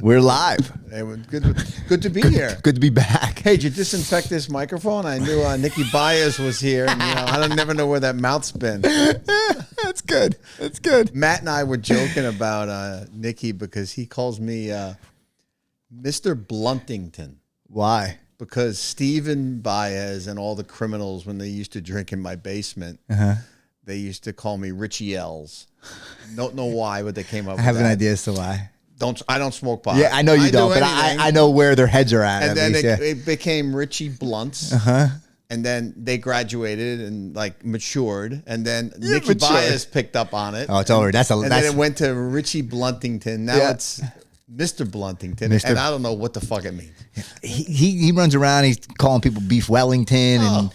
We're live. Hey, good to be here. Good to be back. Hey, did you disinfect this microphone? I knew Nikki Baez was here. And, I don't never know where that mouth's been. That's good. That's good. Matt and I were joking about Nikki because he calls me Mr. Bluntington. Why? Because Stephen Baez and all the criminals, when they used to drink in my basement, they used to call me Richie L's. Don't know why, but they came up with that. I have an idea as to why. I don't smoke pot. Yeah, I know you don't, but I know where their heads are at. And then least, it became Richie Blunts. And then they graduated and matured. And then Nikki Baez picked up on it. Oh, it's over. And then it went to Richie Bluntington. Now it's Mr. Bluntington. And I don't know what the fuck it means. He runs around. He's calling people Beef Wellington and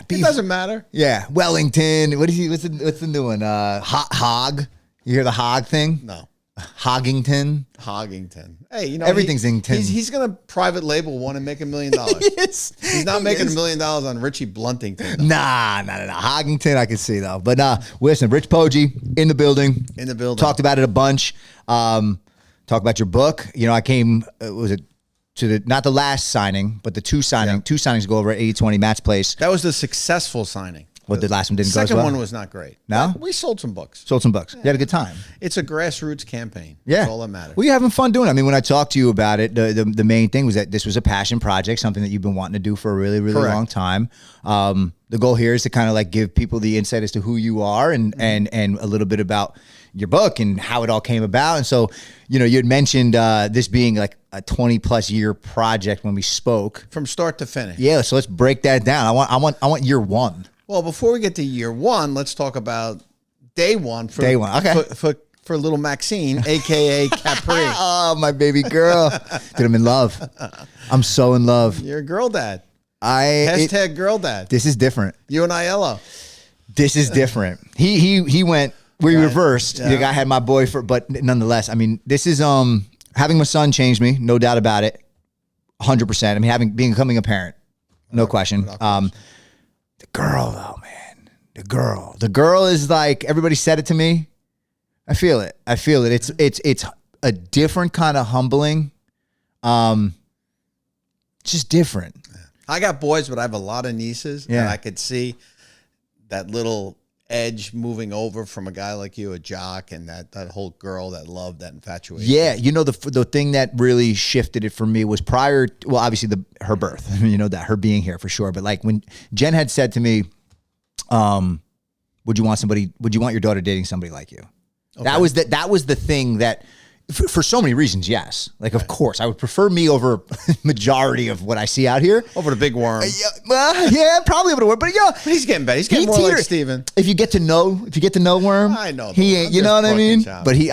beef. It doesn't matter. Yeah, Wellington. What's the new one? Hog. You hear the hog thing? No. Hoggington. Hey, everything's Ington. He's gonna private label one and make $1 million. He's not making $1 million on Richie Bluntington. Nah. Hoggington, I can see though. But listen, Rich Poggi in the building. Talked about it a bunch. Talk about your book. I came. Was it to not the last signing, but the two signings ago over at 8020 Matt's place. That was the successful signing. What, the last one didn't go as well? The second one was not great. No? We sold some books. You had a good time. It's a grassroots campaign. Yeah. That's all that matters. Well, you're having fun doing it. I mean, when I talked to you about it, the main thing was that this was a passion project, something that you've been wanting to do for a really, really long time. The goal here is to kind of give people the insight as to who you are and a little bit about your book and how it all came about. And so, you had mentioned this being a 20+ year project when we spoke. From start to finish. Yeah, so let's break that down. I want year one. Well, before we get to year one, let's talk about day one. Okay. For little Maxine, a.k.a. Capri. Oh, my baby girl. Dude, I'm in love. I'm so in love. You're a girl dad. Hashtag girl dad. This is different. You and Aiello. This is different. He went, we reversed. Yeah. The guy had my boy but nonetheless, I mean, this is, having my son changed me, no doubt about it. 100%. I mean, becoming a parent, no question. The girl though, man, the girl is everybody said it to me. I feel it. It's a different kind of humbling. Just different. I got boys, but I have a lot of nieces, and I could see that little edge moving over from a guy like you, a jock, and that whole girl, that love, that infatuation. Yeah, the thing that really shifted it for me was obviously her birth, that her being here for sure. But when Jen had said to me, would you want your daughter dating somebody like you? Okay. That was the thing that, for so many reasons, yes. Of course, I would prefer me over majority of what I see out here. Over the big worm. Probably over the worm. But he's getting better. He's getting more like Steven. If you get to know Worm, I know he ain't. You know what I mean? But he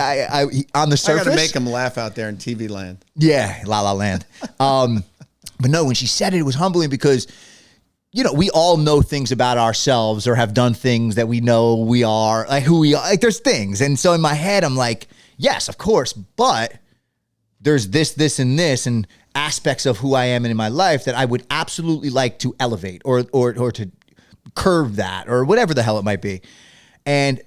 on the surface, I got to make him laugh out there in TV land. Yeah, La La Land. But no, when she said it, it was humbling because, we all know things about ourselves or have done things that we know we are, who we are. There's things, and so in my head, I'm like, yes, of course, but there's this, and aspects of who I am and in my life that I would absolutely like to elevate or to curve that or whatever the hell it might be. And,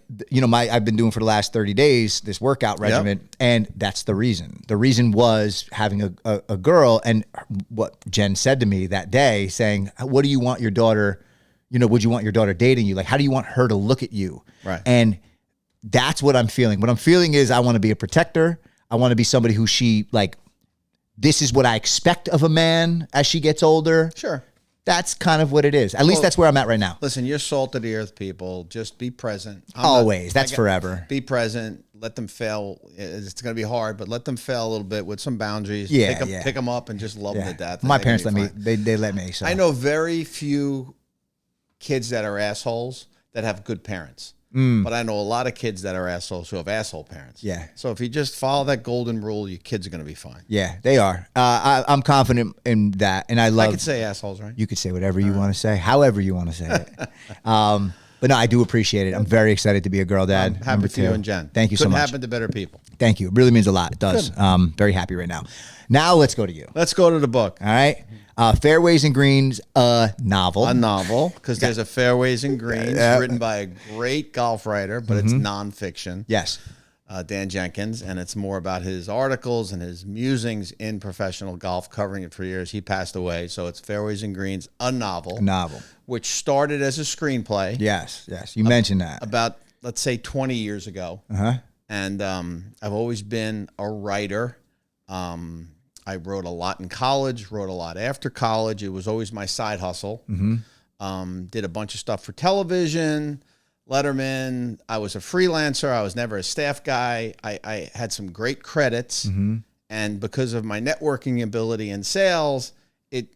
I've been doing for the last 30 days this workout regimen, and that's the reason. The reason was having a girl, and what Jen said to me that day, saying, what do you want your daughter, would you want your daughter dating you? How do you want her to look at you? Right. And that's what I'm feeling. What I'm feeling is I want to be a protector. I want to be somebody who this is what I expect of a man as she gets older. Sure. That's kind of what it is. At least that's where I'm at right now. Listen, you're salt of the earth, people. Just be present. Always. That's forever. Be present. Let them fail. It's going to be hard, but let them fail a little bit with some boundaries. Yeah, Pick them up and just love them to death. My parents let me. They let me. So. I know very few kids that are assholes that have good parents. But I know a lot of kids that are assholes who have asshole parents. Yeah. So if you just follow that golden rule, your kids are going to be fine. Yeah, they are. I'm confident in that, and I could say assholes, right? You could say whatever you want to say, however you want to say it. But no, I do appreciate it. I'm very excited to be a girl dad. I'm happy for you and Jen. Thank you so much. Couldn't happen to better people. Thank you. It really means a lot. It does. Very happy right now. Now let's go to you. Let's go to the book. All right. Fairways and Greens, a novel. A novel, because there's a Fairways and Greens written by a great golf writer, but it's nonfiction. Yes. Dan Jenkins, and it's more about his articles and his musings in professional golf, covering it for years. He passed away, so it's Fairways and Greens, a novel. A novel. Which started as a screenplay. Yes. You mentioned that. About, let's say, 20 years ago. And I've always been a writer. I wrote a lot in college, wrote a lot after college. It was always my side hustle. Did a bunch of stuff for television, Letterman. I was a freelancer. I was never a staff guy. I had some great credits. And because of my networking ability and sales, it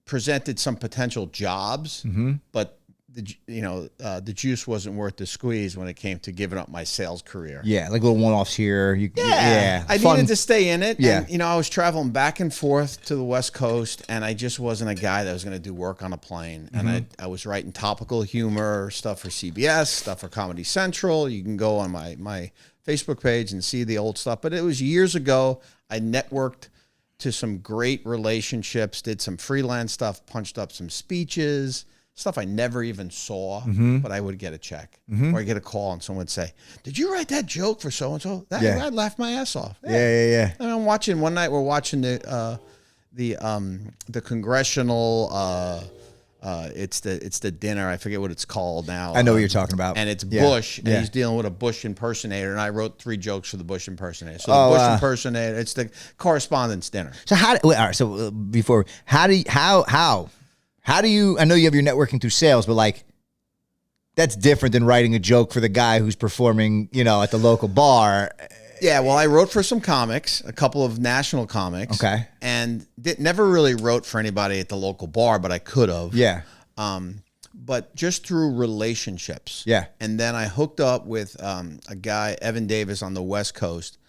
presented some potential jobs. But the juice wasn't worth the squeeze when it came to giving up my sales career. Yeah, like little one-offs here. I needed to stay in it. Yeah. And, I was traveling back and forth to the West Coast, and I just wasn't a guy that was going to do work on a plane. And I was writing topical humor stuff for CBS, stuff for Comedy Central. You can go on my Facebook page and see the old stuff. But it was years ago. I networked to some great relationships, did some freelance stuff, punched up some speeches, stuff I never even saw, but I would get a check or I get a call and someone would say, "Did you write that joke for so-and-so?" I'd laugh my ass off. Yeah. And I'm watching, one night we're watching the congressional, it's the dinner. I forget what it's called now. I know what you're talking about. And it's Bush, and he's dealing with a Bush impersonator, and I wrote 3 jokes for the Bush impersonator. So the Bush impersonator, it's the correspondence dinner. So how do you, I know you have your networking through sales, but like, that's different than writing a joke for the guy who's performing, at the local bar. Yeah, well, I wrote for some comics, a couple of national comics. Okay. And never really wrote for anybody at the local bar, but I could have. Yeah. But just through relationships. Yeah. And then I hooked up with a guy, Evan Davis, on the West Coast,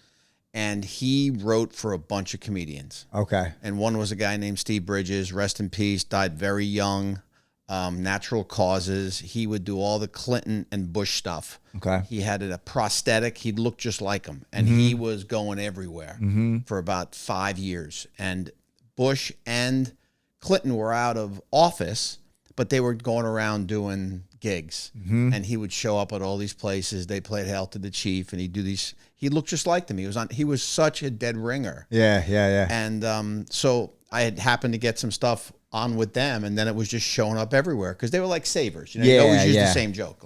and he wrote for a bunch of comedians. Okay. And one was a guy named Steve Bridges, rest in peace, died very young, natural causes. He would do all the Clinton and Bush stuff. Okay. He had a prosthetic. He looked just like him, and he was going everywhere for about 5 years. And Bush and Clinton were out of office, but they were going around doing gigs. And he would show up at all these places. They played Hail to the Chief, and he'd do these. He looked just like them. He was such a dead ringer. Yeah. And so I had happened to get some stuff on with them, and then it was just showing up everywhere because they were like savers. You'd always use the same joke.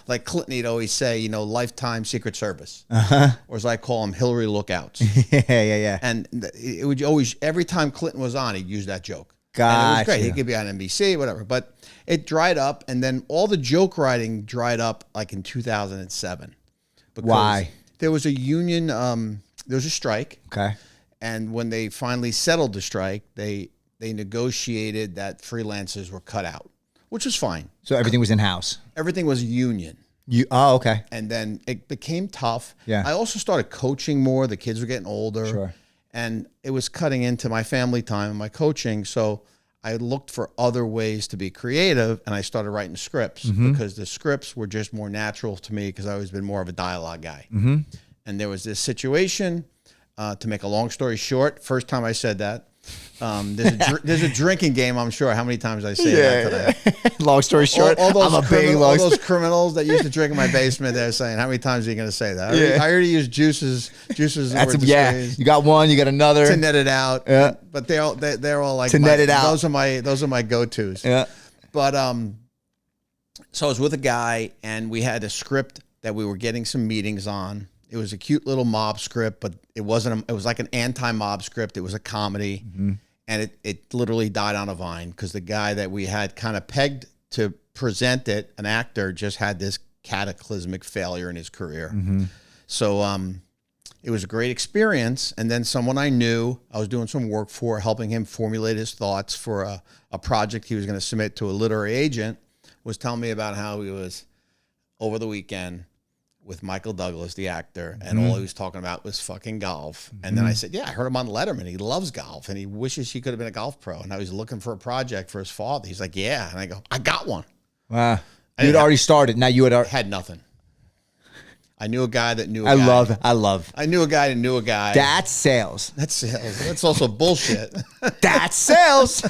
Like Clinton, he'd always say, lifetime Secret Service, or as I call them, Hillary lookouts. Yeah. And it would always, every time Clinton was on, he'd use that joke. And it was great. He could be on NBC, whatever. But it dried up, and then all the joke writing dried up like in 2007. Why? There was a union, there was a strike. Okay. And when they finally settled the strike, they negotiated that freelancers were cut out, which was fine. So everything was in-house? Everything was union. Okay. And then it became tough. Yeah. I also started coaching more. The kids were getting older. Sure. And it was cutting into my family time and my coaching. So I looked for other ways to be creative, and I started writing scripts because the scripts were just more natural to me because I've always been more of a dialogue guy. And there was this situation, to make a long story short, first time I said that, there's a drinking game, I'm sure. How many times I say that today? Long story short, all those criminals that used to drink in my basement, they're saying, how many times are you going to say that? I already used juices. You got one, you got another. To net it out. Yeah. But they're all like, to net it out. Those are my go-tos. Yeah. But, so I was with a guy, and we had a script that we were getting some meetings on. It was a cute little mob script, but it wasn't. It was like an anti-mob script. It was a comedy, and it literally died on a vine because the guy that we had kind of pegged to present it, an actor, just had this cataclysmic failure in his career. So it was a great experience. And then someone I knew, I was doing some work for, helping him formulate his thoughts for a project he was going to submit to a literary agent, was telling me about how he was over the weekend with Michael Douglas, the actor, and all he was talking about was fucking golf. And then I said, I heard him on Letterman. He loves golf, and he wishes he could have been a golf pro. And now he's looking for a project for his father. He's like, yeah. And I go, I got one. Wow. You'd already started. Now you had nothing. I knew a guy that knew a guy. I knew a guy that knew a guy. That's sales. That's sales. That's also bullshit. That's sales.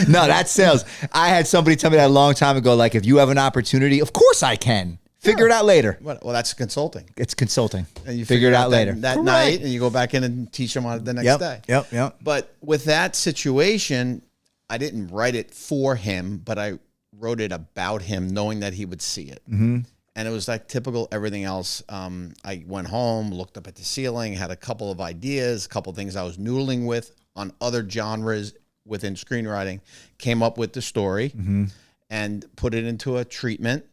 No, that's sales. I had somebody tell me that a long time ago, like, if you have an opportunity, of course I can. Figure it out later. Well, that's consulting. It's consulting. And you figure it out later. That night, and you go back in and teach them on it the next day. Yep. But with that situation, I didn't write it for him, but I wrote it about him, knowing that he would see it. Mm-hmm. And it was like typical everything else. I went home, looked up at the ceiling, had a couple of ideas, a couple of things I was noodling with on other genres within screenwriting, came up with the story and put it into a treatment.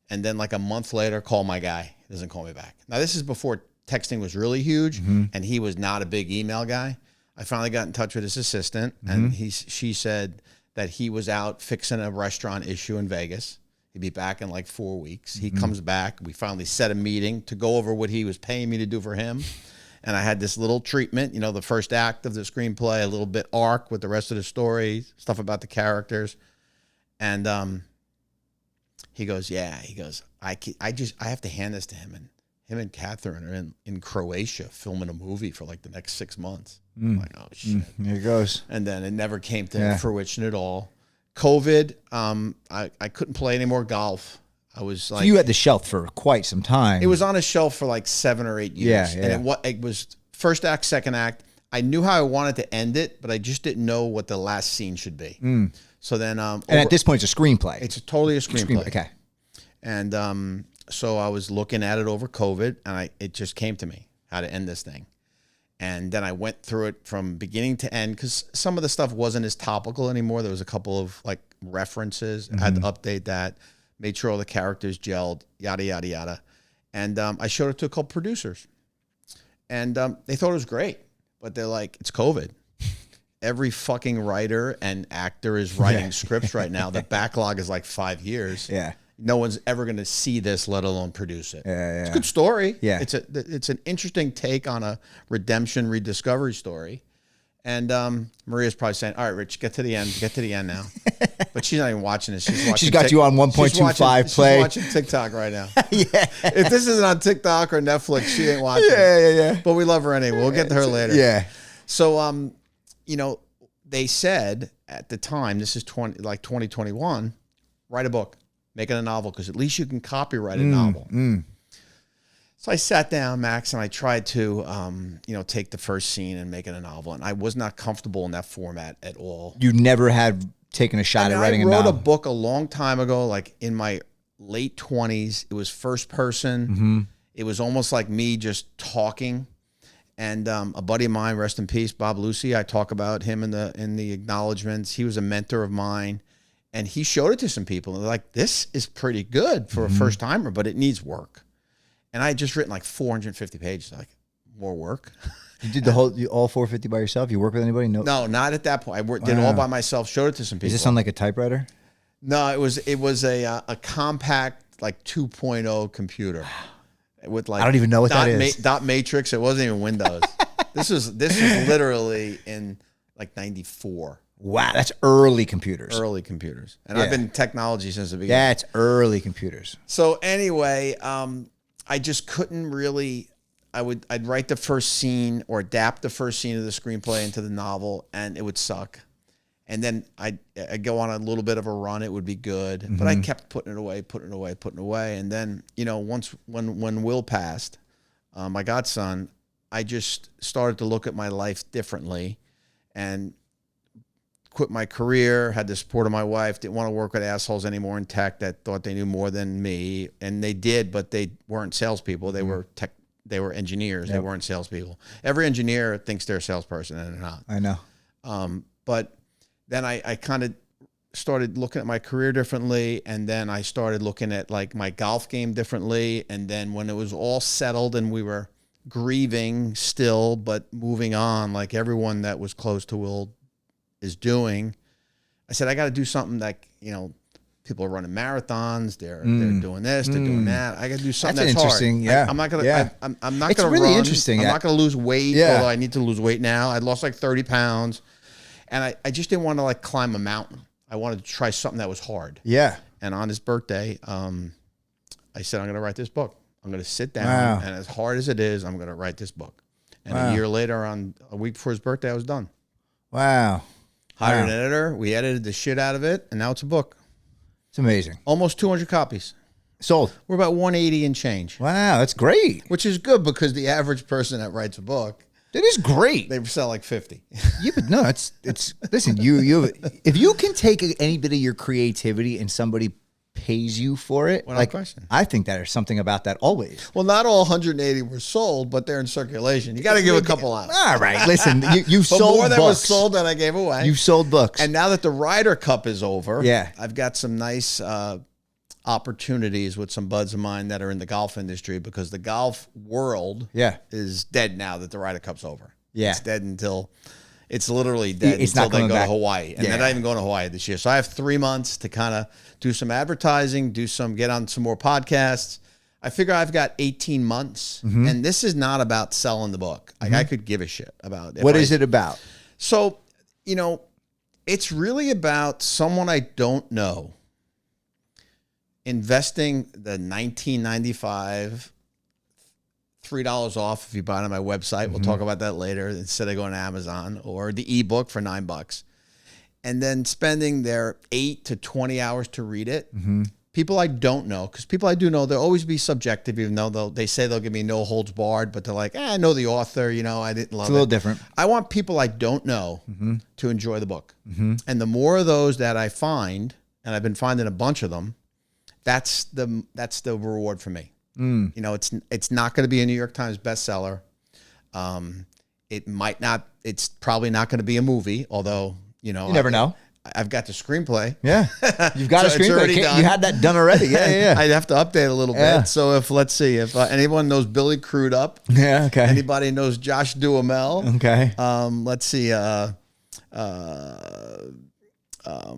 And then like a month later, call my guy. He doesn't call me back. Now, this is before texting was really huge, and he was not a big email guy. I finally got in touch with his assistant, and she said that he was out fixing a restaurant issue in Vegas. He'd be back in like 4 weeks. He comes back. We finally set a meeting to go over what he was paying me to do for him. And I had this little treatment, you know, the first act of the screenplay, a little bit arc with the rest of the story, stuff about the characters. And he goes, I have to hand this to him. And him and Catherine are in Croatia filming a movie for like the next 6 months. I'm like, oh, shit. Here it goes. And then it never came to fruition at all. COVID, I couldn't play any more golf. I was like, so you had the shelf for quite some time. It was on a shelf for like 7 or 8 years. Yeah. And it was first act, second act. I knew how I wanted to end it, but I just didn't know what the last scene should be. So then, and at this point, it's a screenplay. It's totally a screenplay. Okay. And so I was looking at it over COVID, and it just came to me how to end this thing. And then I went through it from beginning to end because some of the stuff wasn't as topical anymore. There was a couple of like references. I had to update that, made sure all the characters gelled, yada, yada, yada. And I showed it to a couple producers. And they thought it was great, but they're like, it's COVID. Every fucking writer and actor is writing scripts right now. The backlog is like 5 years. Yeah. No one's ever going to see this, let alone produce it. Yeah. It's a good story. Yeah. It's an interesting take on a redemption, rediscovery story. And Maria's probably saying, all right, Rich, get to the end now. But she's not even watching this. She's watching. She's got you on 1.25 play. She's watching TikTok right now. Yeah. If this isn't on TikTok or Netflix, she ain't watching. Yeah. But we love her anyway. We'll get to her later. Yeah. So, you know, they said at the time, this is 2021, write a book, make it a novel, because at least you can copyright a novel. So I sat down, Max, and I tried to, take the first scene and make it a novel. And I was not comfortable in that format at all. You never had taken a shot at writing a novel? I wrote a book a long time ago, like in my late 20s. It was first person. It was almost like me just talking. And a buddy of mine, rest in peace, Bob Lucy, I talk about him in the acknowledgments. He was a mentor of mine. And he showed it to some people. And they're like, this is pretty good for a first timer, but it needs work. And I had just written like 450 pages, like more work. You did all 450 by yourself? You work with anybody? No, not at that point. I did it all by myself, showed it to some people. Is this on like a typewriter? No, it was a compact like 2.0 computer with like I don't even know what that is. Dot matrix. It wasn't even Windows. This was literally in like 94. Wow, that's early computers. Early computers. And I've been in technology since the beginning. That's early computers. So anyway, I just couldn't really, I'd write the first scene or adapt the first scene of the screenplay into the novel, and it would suck. And then I'd go on a little bit of a run, it would be good. But I kept putting it away. And then, when Will passed, my godson, I just started to look at my life differently and quit my career, had the support of my wife, didn't want to work with assholes anymore in tech that thought they knew more than me. And they did, but they weren't salespeople. They were they were engineers. They weren't salespeople. Every engineer thinks they're a salesperson, and they're not. I know. But then I kind of started looking at my career differently, and then I started looking at like my golf game differently. And then when it was all settled and we were grieving still, but moving on, like everyone that was close to Will is doing, I said, I got to do something that, people are running marathons. They're doing this, they're doing that. I got to do something that's interesting. Hard. Yeah. I'm not going to, I'm not going to really run. Interesting. I'm not going to lose weight, although I need to lose weight now. I lost like 30 pounds and I just didn't want to like climb a mountain. I wanted to try something that was hard. Yeah. And on his birthday, I said, I'm going to write this book. I'm going to sit down and as hard as it is, I'm going to write this book. And a year later, a week before his birthday, I was done. Wow. Hired an editor. We edited the shit out of it, and now it's a book. It's amazing. Almost 200 copies. Sold. We're about 180 and change. Wow, that's great. Which is good because the average person that writes a book, that is great. They sell like 50. Yeah, but no, it's listen, you if you can take any bit of your creativity and somebody pays you for it, like, question. I think that there's something about that always. Well, not all 180 were sold, but they're in circulation. You got to give a couple out. All right, listen, you sold more books. That was sold than I gave away. You sold books. And now that the Ryder Cup is over, yeah, I've got some nice opportunities with some buds of mine that are in the golf industry because the golf world is dead now that the Ryder Cup's over. Yeah. It's dead until... It's literally dead until they go to Hawaii. And they're not even going to Hawaii this year. So I have 3 months to kind of do some advertising, get on some more podcasts. I figure I've got 18 months. Mm-hmm. And this is not about selling the book. Like I could give a shit about it. What is it about? So, it's really about someone I don't know investing the $19.95 $3 off if you buy it on my website. We'll talk about that later instead of going to Amazon, or the ebook for $9, and then spending their 8 to 20 hours to read it. Mm-hmm. People I don't know, because people I do know, they'll always be subjective, even though they say they'll give me no holds barred, but they're like, I know the author, I didn't love it. It's a little different. I want people I don't know to enjoy the book. Mm-hmm. And the more of those that I find, and I've been finding a bunch of them, that's the reward for me. It's not going to be a New York Times bestseller. It's probably not going to be a movie, although, you never know. I've got the screenplay. Yeah. You've got a screenplay. You had that done already. Yeah. I'd have to update a little bit. So let's see if anyone knows Billy Crudup. Yeah. Okay. Anybody knows Josh Duhamel. Okay. Let's see.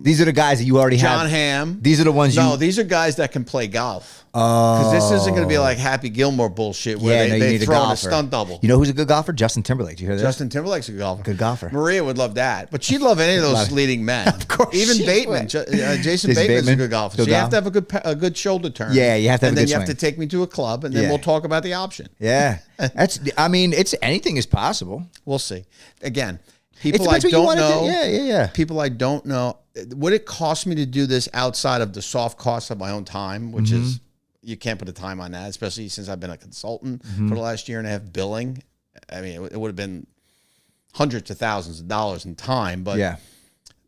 These are the guys that you already have. John Hamm. These are the ones these are guys that can play golf. Because this isn't going to be like Happy Gilmore bullshit where they throw in a stunt double. You know who's a good golfer? Justin Timberlake. Did you hear that? Justin Timberlake's a good golfer. Good golfer. Maria would love that. But she'd love any of those leading men. Of course. Even Bateman. Jason Bateman's a good golfer. So you have to have a good shoulder turn. Yeah, you have to have a good swing. And then you have to take me to a club, and then we'll talk about the option. Yeah. It's anything is possible. We'll see. Again, people I don't know. Yeah. People I don't know. Would it cost me to do this outside of the soft cost of my own time, which is, you can't put a time on that, especially since I've been a consultant for the last year and a half billing. I mean, it would have been hundreds of thousands of dollars in time, but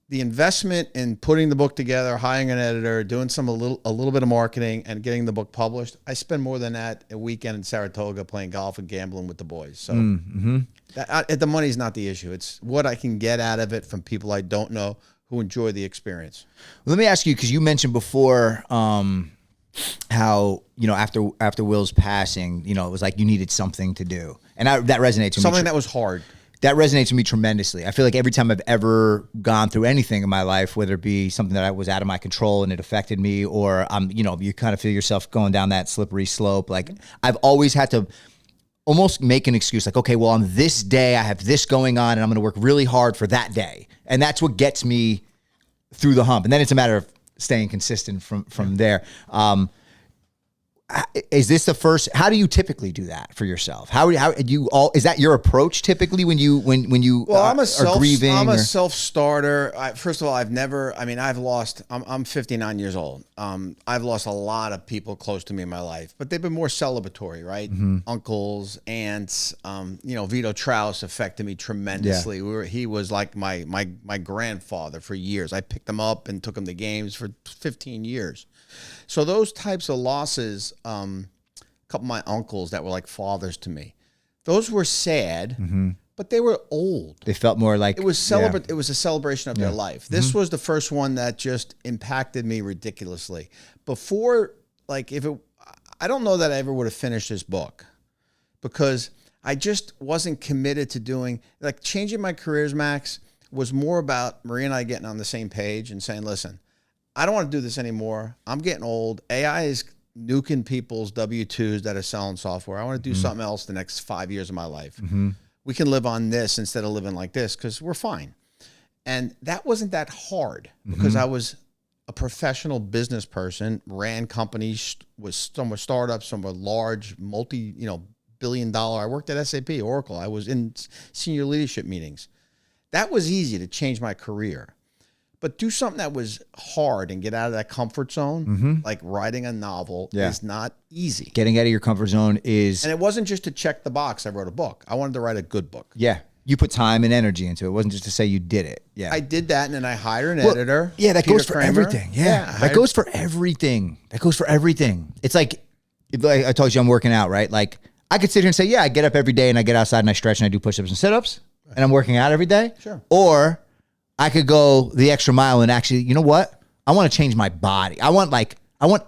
the investment in putting the book together, hiring an editor, doing a little bit of marketing, and getting the book published, I spend more than that a weekend in Saratoga playing golf and gambling with the boys. So the money's not the issue. It's what I can get out of it from people I don't know who enjoy the experience. Let me ask you, because you mentioned before how, after Will's passing, it was like you needed something to do. And that resonates with me. Something that was hard. That resonates with me tremendously. I feel like every time I've ever gone through anything in my life, whether it be something that was out of my control and it affected me, or you kind of feel yourself going down that slippery slope. Like I've always had to almost make an excuse, like, okay, well, on this day I have this going on and I'm going to work really hard for that day. And that's what gets me through the hump. And then it's a matter of staying consistent from there. Is this the first? How do you typically do that for yourself? How do you all? Is that your approach typically when you I'm a grieving? Self-starter. First of all, I've lost. I'm 59 years old. I've lost a lot of people close to me in my life, but they've been more celebratory, right? Mm-hmm. Uncles, aunts. Vito Trouse affected me tremendously. Yeah. He was like my grandfather for years. I picked him up and took him to games for 15 years. So those types of losses, a couple of my uncles that were like fathers to me, those were sad, but they were old. They felt more like it was It was a celebration of their life. This was the first one that just impacted me ridiculously. Before, I don't know that I ever would have finished this book because I just wasn't committed to doing changing my careers. Maxx was more about Maria and I getting on the same page and saying, listen, I don't want to do this anymore. I'm getting old. AI is nuking people's W-2s that are selling software. I want to do something else the next 5 years of my life. Mm-hmm. We can live on this instead of living like this because we're fine. And that wasn't that hard because I was a professional business person, ran companies, some were startups, some were large, billion-dollar. I worked at SAP, Oracle. I was in senior leadership meetings. That was easy to change my career. But do something that was hard and get out of that comfort zone. Like writing a novel is not easy. Getting out of your comfort zone is... And it wasn't just to check the box. I wrote a book. I wanted to write a good book. Yeah. You put time and energy into it. It wasn't just to say you did it. Yeah. I did that, and then I hired an editor. Yeah, that Peter goes for Kramer. everything. Yeah. That goes for everything. That goes for everything. It's like I told you I'm working out, right? Like, I could sit here and say, yeah, I get up every day and I get outside and I stretch and I do push-ups and sit-ups and I'm working out every day. Sure. Or I could go the extra mile and actually, you know what? I want to change my body. I want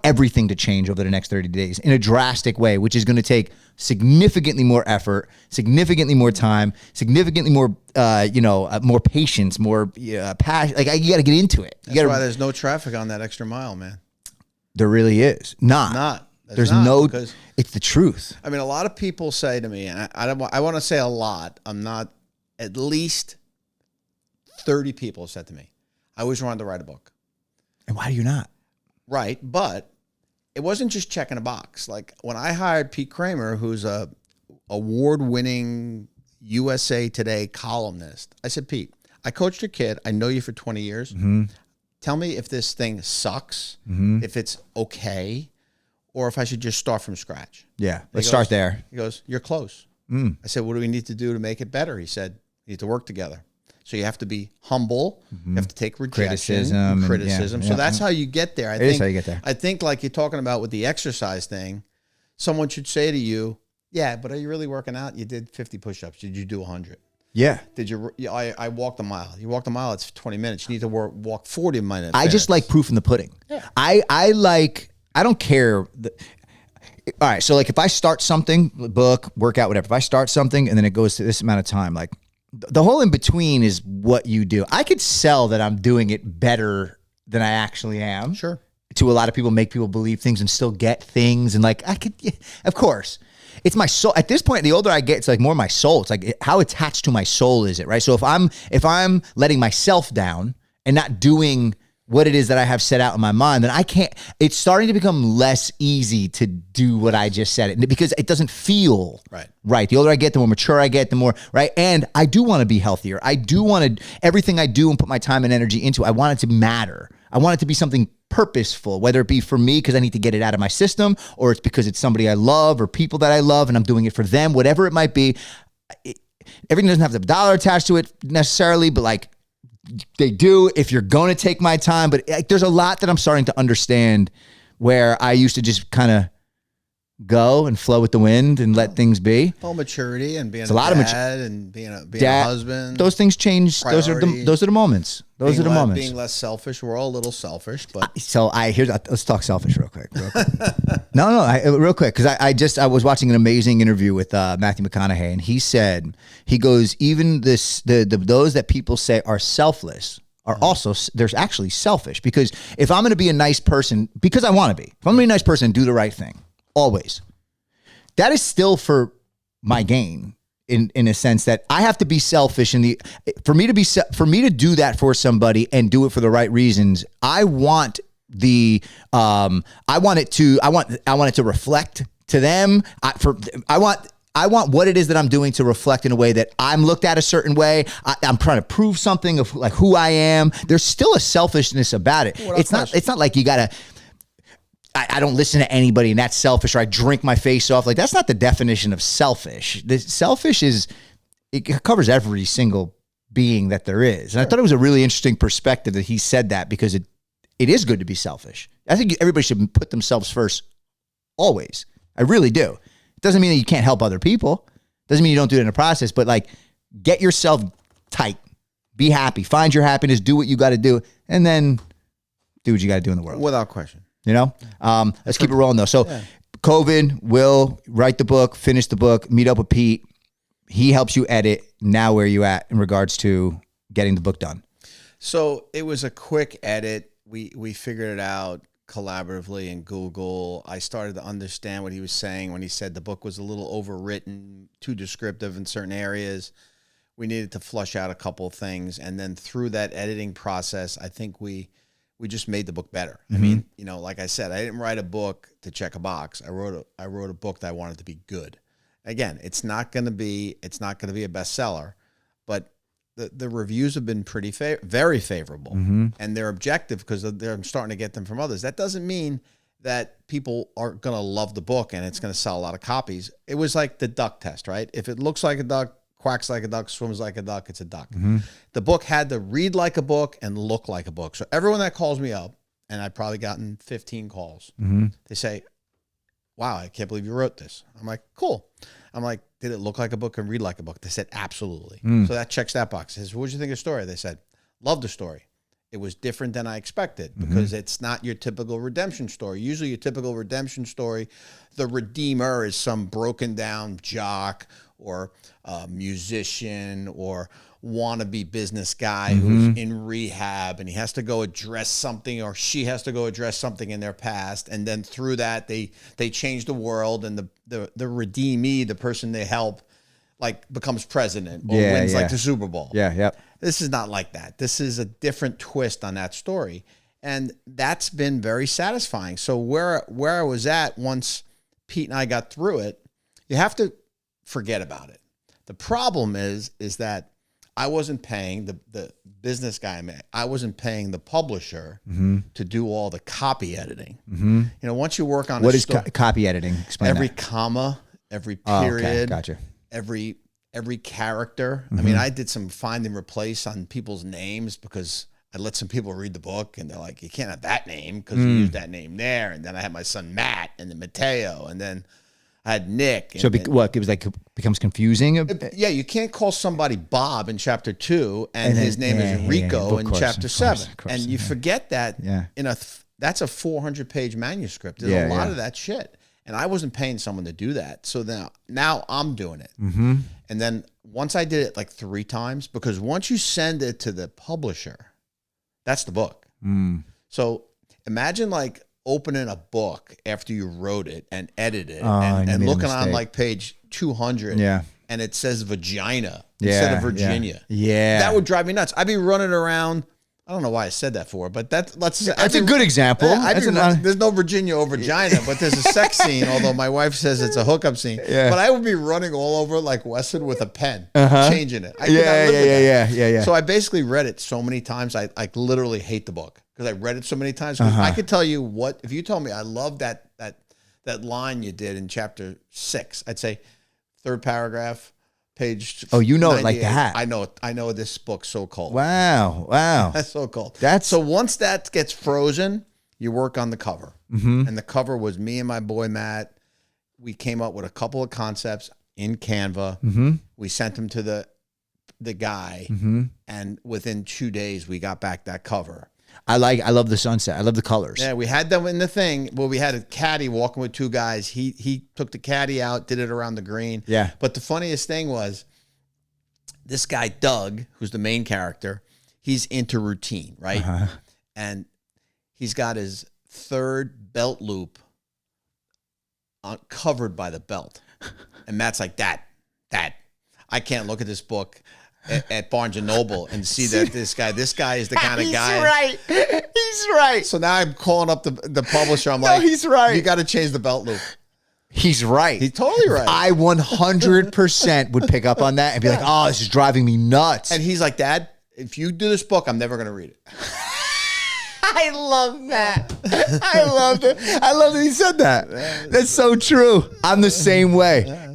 everything to change over the next 30 days in a drastic way, which is going to take significantly more effort, significantly more time, significantly more, more patience, more passion. Like, you got to get into it. That's why there's no traffic on that extra mile, man. There really is. There's because it's the truth. I mean, a lot of people say to me, and I want to say a lot. I'm not, at least 30 people have said to me, I always wanted to write a book. And why do you not? Right. But it wasn't just checking a box. Like, when I hired Pete Kramer, who's a award-winning USA Today columnist, I said, Pete, I coached your kid. I know you for 20 years. Tell me if this thing sucks, if it's okay, or if I should just start from scratch. Yeah, let's start there. He goes, you're close. I said, what do we need to do to make it better? He said, we need to work together. So you have to be humble. You have to take rejection, criticism. So that's how you get there. It is how you get there. I think, like you're talking about with the exercise thing, someone should say to you, yeah, but are you really working out? You did 50 push-ups. Did you do 100? Yeah. Did you? I walked a mile. You walked a mile. It's 20 minutes. You need to walk 40 minutes. I just like proof in the pudding. Yeah. I don't care. All right. So, like, if I start something, book, workout, whatever, if I start something and then it goes to this amount of time, like, the whole in between is what you do. I could sell that I'm doing it better than I actually am. Sure. To a lot of people, make people believe things and still get things. And like, of course, it's my soul. At this point, the older I get, it's like more my soul. It's like, how attached to my soul is it, right? So if I'm letting myself down and not doing what it is that I have set out in my mind, then I can't, it's starting to become less easy to do what I just said it, because it doesn't feel right. The older I get, the more mature I get, the more, right? And I do want to be healthier. I do want to, everything I do and put my time and energy into, I want it to matter. I want it to be something purposeful, whether it be for me because I need to get it out of my system, or it's because it's somebody I love or people that I love and I'm doing it for them, whatever it might be. Everything doesn't have the dollar attached to it necessarily, but like, they do if you're going to take my time. But like, there's a lot that I'm starting to understand where I used to just kind of go and flow with the wind and let things be. Well, maturity and being a lot of dad and being a husband. Those things change. Priority. Those are the moments. Those are the moments. Being less selfish. We're all a little selfish, but let's talk selfish real quick. Real quick, because I was watching an amazing interview with Matthew McConaughey, and he goes, even those that people say are selfless are also, there's actually selfish, because if I'm going to be a nice person, because I want to be, if I'm going to be a nice person and do the right thing, always, that is still for my gain. In a sense that I have to be selfish, for me to do that for somebody and do it for the right reasons, I want it to reflect to them. I want what it is that I'm doing to reflect in a way that I'm looked at a certain way. I'm trying to prove something of like who I am. There's still a selfishness about it. It's not like you gotta. I don't listen to anybody and that's selfish, or I drink my face off. Like, that's not the definition of selfish. Selfish it covers every single being that there is. And I thought it was a really interesting perspective that he said that, because it is good to be selfish. I think everybody should put themselves first always. I really do. It doesn't mean that you can't help other people. It doesn't mean you don't do it in a process, but like, get yourself tight, be happy, find your happiness, do what you got to do, and then do what you got to do in the world. Without question. You know, let's keep it rolling though. So COVID, Will write the book, finish the book, meet up with Pete. He helps you edit. Now where are you at in regards to getting the book done? So it was a quick edit. We figured it out collaboratively in Google. I started to understand what he was saying when he said the book was a little overwritten, too descriptive in certain areas. We needed to flush out a couple of things. And then through that editing process, I think we just made the book better. I mean, like I said, I didn't write a book to check a box. I wrote a book that I wanted to be good. Again, it's not going to be a bestseller, but the reviews have been very favorable, and they're objective because I'm starting to get them from others. That doesn't mean that people aren't going to love the book and it's going to sell a lot of copies. It was like the duck test, right? If it looks like a duck, quacks like a duck, swims like a duck, it's a duck. The book had to read like a book and look like a book. So everyone that calls me up, and I've probably gotten 15 calls, they say, wow, I can't believe you wrote this. I'm like, cool. I'm like, did it look like a book and read like a book? They said, absolutely. So that checks that box. I says, what did you think of the story? They said, love the story. It was different than I expected because it's not your typical redemption story. Usually your typical redemption story, the redeemer is some broken down jock or musician or wannabe business guy who's in rehab, and he has to go address something, or she has to go address something in their past, and then through that they change the world, and the redeemee, the person they help, like becomes president or wins like the Super Bowl. This is not like that. This is a different twist on that story, and that's been very satisfying. So where I was at once Pete and I got through it, you have to forget about it. The problem is that I wasn't paying the business guy. I wasn't paying the publisher to do all the copy editing. You know, once you work on what is copy editing? Explain every that. comma, every period, Gotcha. every character. I mean, I did some find and replace on people's names because I let some people read the book and they're like, you can't have that name because you used that name there. And then I had my son Matt, and then Mateo, and then I had Nick. So it was like becomes confusing? Yeah, you can't call somebody Bob in chapter 2 and his name is Rico in chapter 7. And you forget that that's a 400-page manuscript. There's a lot of that shit. And I wasn't paying someone to do that. So now I'm doing it. And then once I did it like 3 times, because once you send it to the publisher, that's the book. So imagine like opening a book after you wrote it and edited it and looking on like page 200 and it says vagina instead of Virginia. That would drive me nuts. I'd be running around. I don't know why I said that for, but that's a good example. There's no Virginia or vagina, but there's a sex scene, although my wife says it's a hookup scene. But I would be running all over like Westwood with a pen, changing it. So I basically read it so many times, I literally hate the book because I read it so many times. I could tell you if you told me I love that line you did in chapter 6, I'd say 3rd paragraph, page. Oh, you know it like that. I know this book so cold. Wow. That's so cold. So once that gets frozen, you work on the cover. And the cover was me and my boy Matt. We came up with a couple of concepts in Canva. We sent them to the guy, and within 2 days we got back that cover. I love the sunset. I love the colors. Yeah, we had them in the thing. Well, we had a caddy walking with 2 guys. He took the caddy out, did it around the green. Yeah. But the funniest thing was this guy, Doug, who's the main character, he's into routine, right? And he's got his 3rd belt loop covered by the belt. And Matt's like, Dad, I can't look at this book at Barnes & Noble and see that this guy is the kind of guy. He's right. So now I'm calling up the publisher. I'm like, he's right. You got to change the belt loop. He's right. He's totally right. I 100% would pick up on that and be like, oh, this is driving me nuts. And he's like, Dad, if you do this book, I'm never going to read it. I love that. I love it. I love that he said that. That's so true. I'm the same way.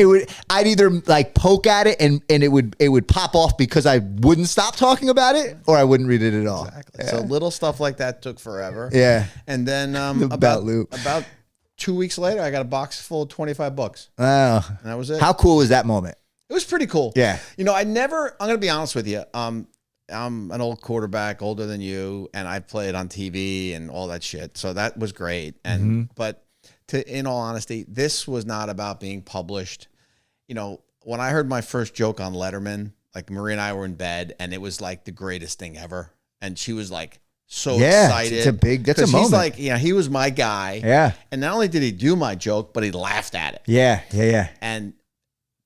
I'd either like poke at it and it would pop off because I wouldn't stop talking about it, or I wouldn't read it at all. Exactly. So little stuff like that took forever. Yeah. And then about 2 weeks later, I got a box full of 25 books. Wow. And that was it. How cool was that moment? It was pretty cool. Yeah. You know, I'm going to be honest with you. I'm an old quarterback, older than you, and I played on TV and all that shit. So that was great. And but in all honesty, this was not about being published. You know, when I heard my first joke on Letterman, like Marie and I were in bed, and it was like the greatest thing ever. And she was like so excited. That's a moment. He's like, he was my guy. Yeah. And not only did he do my joke, but he laughed at it. Yeah.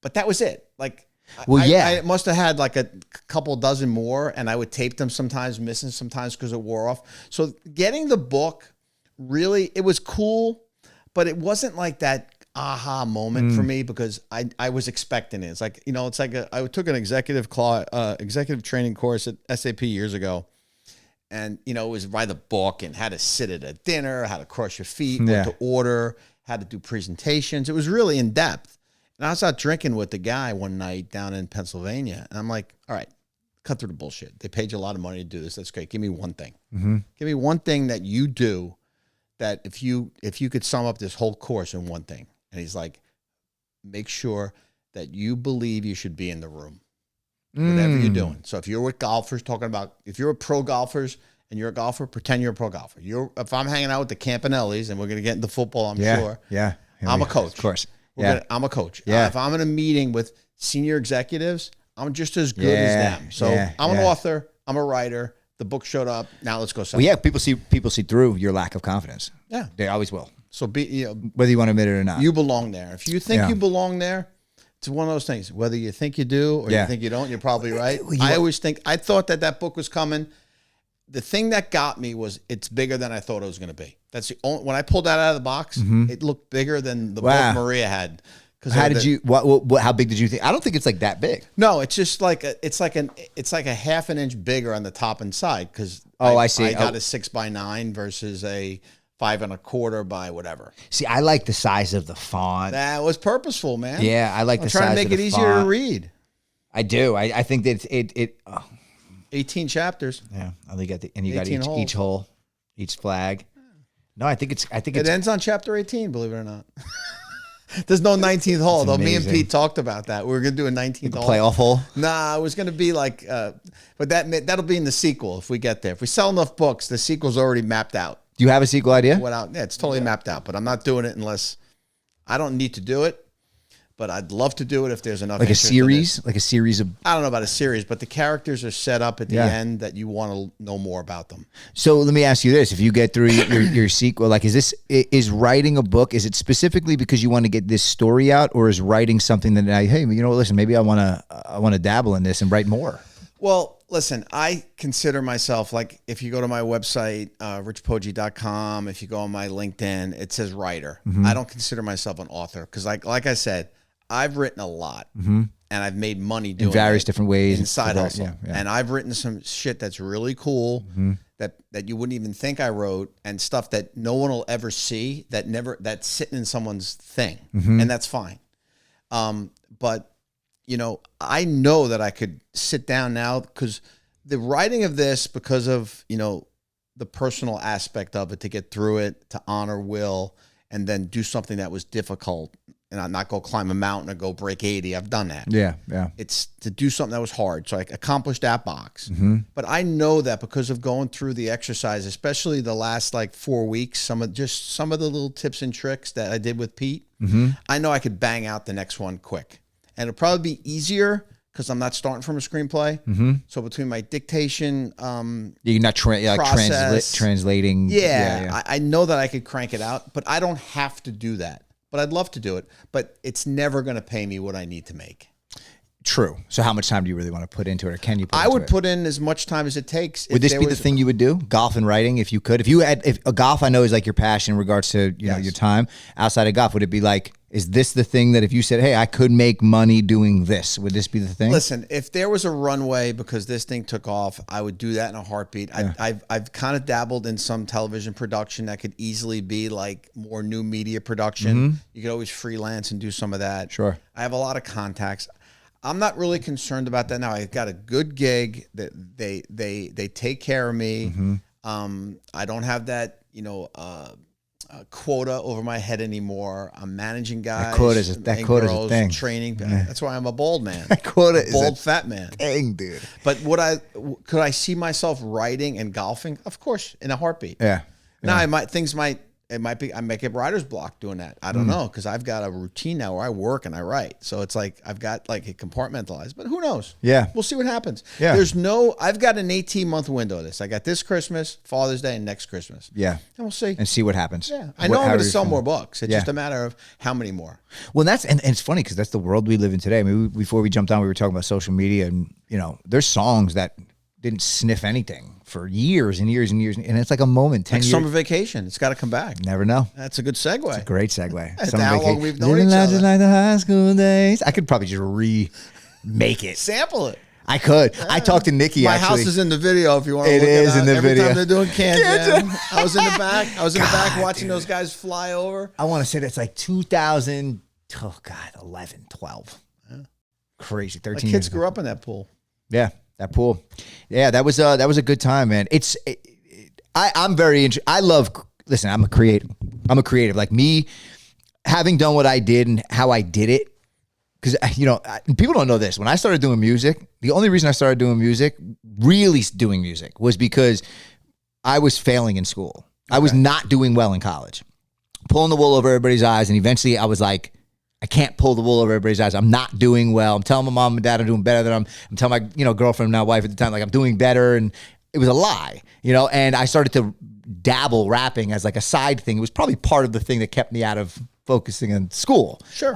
But that was it. Like, I must have had like a couple dozen more, and I would tape them sometimes, missing sometimes because it wore off. So getting the book, really, it was cool, but it wasn't like that aha moment for me because I was expecting it. It's like, it's like I took an executive training course at SAP years ago. And, it was by the book and how to sit at a dinner, how to cross your feet, what to order, how to do presentations. It was really in depth. And I was out drinking with the guy one night down in Pennsylvania. And I'm like, all right, cut through the bullshit. They paid you a lot of money to do this. That's great. Give me one thing. Give me one thing that you do that if you could sum up this whole course in one thing. And he's like, make sure that you believe you should be in the room. Whatever you're doing. So if you're with golfers if you're a pro golfers and you're a golfer, pretend you're a pro golfer. If I'm hanging out with the Campanellis and we're going to get into football, I'm sure. Yeah. I'm a coach. Of course. I'm a coach. Yeah. If I'm in a meeting with senior executives, I'm just as good as them. So I'm an author. I'm a writer. The book showed up. Now let's go sell. Well, yeah, people see through your lack of confidence. Yeah. They always will. So whether you want to admit it or not. You belong there. If you think you belong there, it's one of those things. Whether you think you do or you think you don't, you're probably right. I thought that book was coming. The thing that got me was it's bigger than I thought it was going to be. That's the only, when I pulled that out of the box, it looked bigger than the book Maria had. How big did you think? I don't think it's like that big. No, it's just like it's like a half an inch bigger on the top and side because I see. I got a 6x9 versus a 5 1/4 by whatever. See, I like the size of the font. That was purposeful, man. Yeah, I like the size of the font. Trying to make it easier to read. I do. I think that it 18 chapters. Yeah, I think and you got each hole, each flag. No, I think it ends on chapter 18. Believe it or not. There's no 19th hole, though. Me and Pete talked about that. We were going to do a 19th hole. Playoff hole? Nah, it was going to be like, but that'll be in the sequel if we get there. If we sell enough books, the sequel's already mapped out. Do you have a sequel idea? Yeah, it's totally mapped out, but I'm not doing it unless I don't need to do it. But I'd love to do it if there's enough. Like a series of. I don't know about a series, but the characters are set up at the end that you want to know more about them. So let me ask you this: if you get through your sequel, like is writing a book? Is it specifically because you want to get this story out, or is writing something that hey, listen, maybe I want to dabble in this and write more? Well, listen, I consider myself like if you go to my website, richpoggi.com, if you go on my LinkedIn, it says writer. I don't consider myself an author because like I said, I've written a lot and I've made money doing in various different ways in side hustle. And I've written some shit that's really cool that you wouldn't even think I wrote and stuff that no one will ever see that's sitting in someone's thing. And that's fine. But I know that I could sit down now because the writing of this, because of, the personal aspect of it, to get through it, to honor Will, and then do something that was difficult and I'd not go climb a mountain or go break 80. I've done that. Yeah. It's to do something that was hard. So I accomplished that box. But I know that because of going through the exercise, especially the last 4 weeks, some of the little tips and tricks that I did with Pete, I know I could bang out the next one quick. And it'll probably be easier because I'm not starting from a screenplay. So between my dictation, you're not translating. Yeah. I know that I could crank it out, but I don't have to do that. But I'd love to do it. But it's never going to pay me what I need to make. True. So how much time do you really want to put into it, or can you put I would put in as much time as it takes. Would this be the thing you would do? Golf and writing, if you could? If golf, I know, is like your passion in regards to your time. Outside of golf, would it be like, is this the thing that if you said, hey, I could make money doing this, would this be the thing? Listen, if there was a runway because this thing took off, I would do that in a heartbeat. Yeah. I've kind of dabbled in some television production that could easily be like more new media production. You could always freelance and do some of that. Sure. I have a lot of contacts. I'm not really concerned about that now. I've got a good gig that they take care of me. I don't have that, quota over my head anymore. I'm managing guys. That quota is a thing. Training. Yeah. That's why I'm a bald man. That quota is bald, fat man. Thing, dude. But could I see myself writing and golfing? Of course, in a heartbeat. Yeah. Now I might be I make a writer's block doing that. I don't know, because I've got a routine now where I work and I write. So it's like I've got it compartmentalized. But who knows? Yeah. We'll see what happens. Yeah. I've got an 18-month window of this. I got this Christmas, Father's Day, and next Christmas. Yeah. And we'll see. And see what happens. Yeah. I know I'm going to sell more books. It's just a matter of how many more. Well, and it's funny because that's the world we live in today. I mean, before we jumped on, we were talking about social media and, there's songs that didn't sniff anything for years and years and years. And it's like a moment, 10 like years. summer vacation. It's got to come back. Never know. That's a good segue. It's a great segue. That's how long we've known each other. other. Like the high school days. I could probably just remake it. Sample it. I could. I talked to Nikki. My actually. house is in the video if you want to It look is it up. in the Every video. time they're doing Can Jam, I was in the back. I was in the back watching those guys fly over. I want to say that's like 2000. Oh God, 11, 12. Yeah. Crazy. 13 My years kids ago. grew up in that pool. Yeah, that pool. Yeah, that was a good time, man. I'm very interested. I love. Listen, I'm a creative. Like me, having done what I did and how I did it. Because, people don't know this. When I started doing music, the only reason I started doing music, really doing music, was because I was failing in school. Okay. I was not doing well in college. Pulling the wool over everybody's eyes. And eventually I was like, I can't pull the wool over everybody's eyes. I'm not doing well. I'm telling my mom and dad I'm doing better than I'm telling my girlfriend, now wife at the time, like I'm doing better. And it was a lie, and I started to dabble rapping as like a side thing. It was probably part of the thing that kept me out of focusing on school. Sure.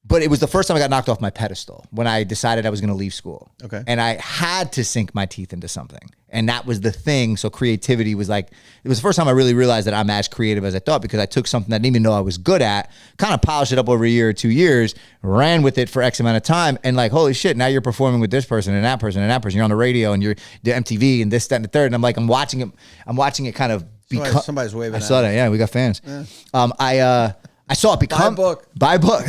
But it was the first time I got knocked off my pedestal when I decided I was going to leave school. Okay. And I had to sink my teeth into something. And that was the thing. So creativity was like, it was the first time I really realized that I'm as creative as I thought, because I took something that I didn't even know I was good at, kind of polished it up over a year or 2 years, ran with it for X amount of time. And like, holy shit, now you're performing with this person and that person and that person. You're on the radio and you're the MTV and this, that, and the third. And I'm like, I'm watching it kind of become. Somebody's waving I saw that. Yeah, we got fans. Yeah. I saw it become buy a book.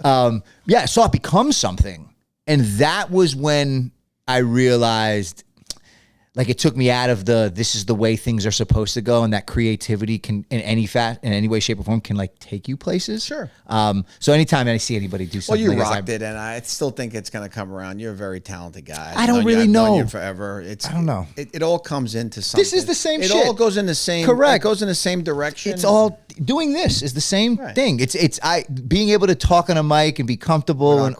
I saw it become something. And that was when I realized, like, it took me out of this is the way things are supposed to go, and that creativity can in any way, shape, or form can like take you places. Sure. So anytime I see anybody do something, well, you rocked it, and I still think it's going to come around. You're a very talented guy. I don't really know. I've known you forever. I don't know. It all comes into something. This is the same shit. It all goes in the same. Correct. It goes in the same direction. It's all doing this is the same thing. It's being able to talk on a mic and be comfortable, and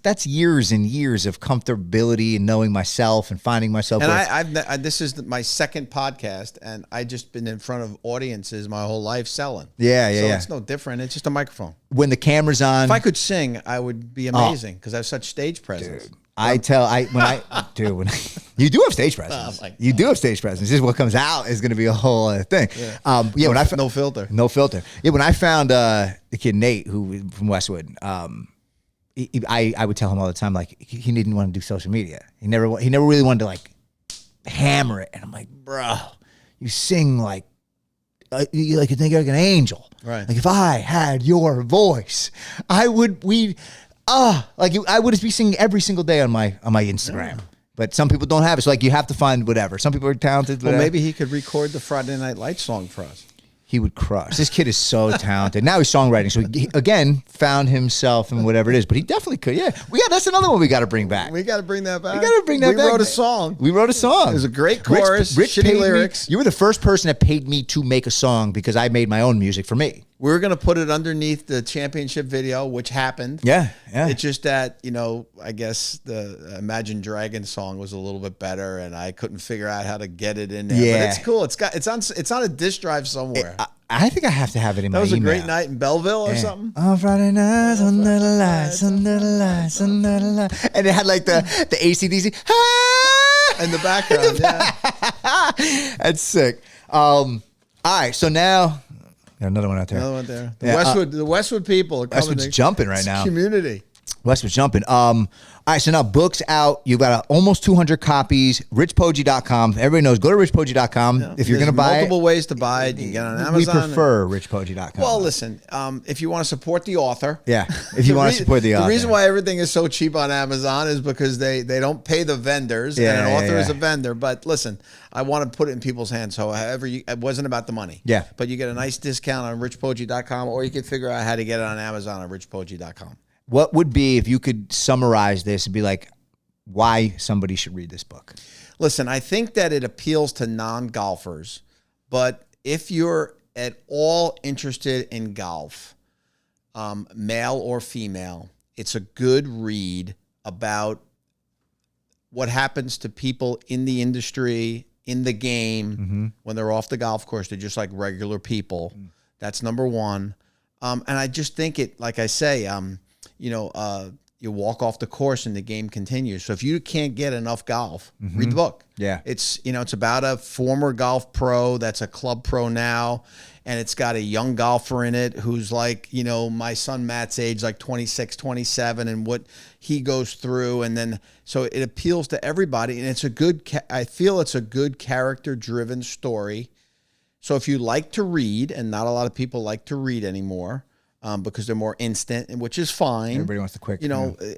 that's years and years of comfortability and knowing myself and finding myself. And this is my second podcast, and I just been in front of audiences my whole life selling. Yeah. So it's no different. It's just a microphone. When the camera's on, if I could sing, I would be amazing because I have such stage presence. Dude, you do have stage presence. You do have stage presence. Just what comes out is going to be a whole other thing. Yeah. No filter. No filter. Yeah. When I found the kid Nate, who from Westwood, I would tell him all the time, like, he didn't want to do social media. He never really wanted to like hammer it. And I'm like, bro, you sing like you think you're like an angel. Right. Like if I had your voice, I would be singing every single day on my Instagram. Yeah. But some people don't have it. So like you have to find whatever. Some people are talented. Well, maybe he could record the Friday Night Lights song for us. He would crush. This kid is so talented. Now he's songwriting. So he, again, found himself in whatever it is. But he definitely could. Yeah. That's another one we got to bring back. We got to bring that back. We wrote a song. It was a great chorus. Rich shitty lyrics. You were the first person that paid me to make a song because I made my own music for me. We were going to put it underneath the championship video, which happened. Yeah. It's just that, I guess the Imagine Dragons song was a little bit better, and I couldn't figure out how to get it in there. Yeah. But it's cool. It's on a disk drive somewhere. I think I have to have it in my email. That was a great night in Belleville or something. On Friday nights, under the lights, under the lights, under the lights. And it had like the AC/DC. In the background, That's sick. All right, so now... Another one out there. The Westwood people are coming. Westwood's jumping right now. Community. Westwood's jumping. All right, so now books out. You've got almost 200 copies. RichPoggi.com. Everybody knows. Go to RichPoggi.com if you're going to buy multiple ways to buy it. You can get it on Amazon. We prefer RichPoggi.com. Well, listen, if you want to support the author. Yeah, if you want to support the author. The reason why everything is so cheap on Amazon is because they don't pay the vendors, and an author is a vendor. But listen, I want to put it in people's hands. So it wasn't about the money. Yeah. But you get a nice discount on RichPoggi.com, or you can figure out how to get it on Amazon at RichPoggi.com. What would be, if you could summarize this and be like, why somebody should read this book? Listen, I think that it appeals to non-golfers, but if you're at all interested in golf, male or female, it's a good read about what happens to people in the industry, in the game, when they're off the golf course. They're just like regular people. That's number one. And I just think it, like I say, you walk off the course and the game continues. So if you can't get enough golf, read the book. Yeah. It's, it's about a former golf pro that's a club pro now, and it's got a young golfer in it who's like, my son Matt's age, like 26, 27, and what he goes through. And then, so it appeals to everybody, and it's I feel it's a good character-driven story. So if you like to read, and not a lot of people like to read anymore, because they're more instant, which is fine. Everybody wants the quick.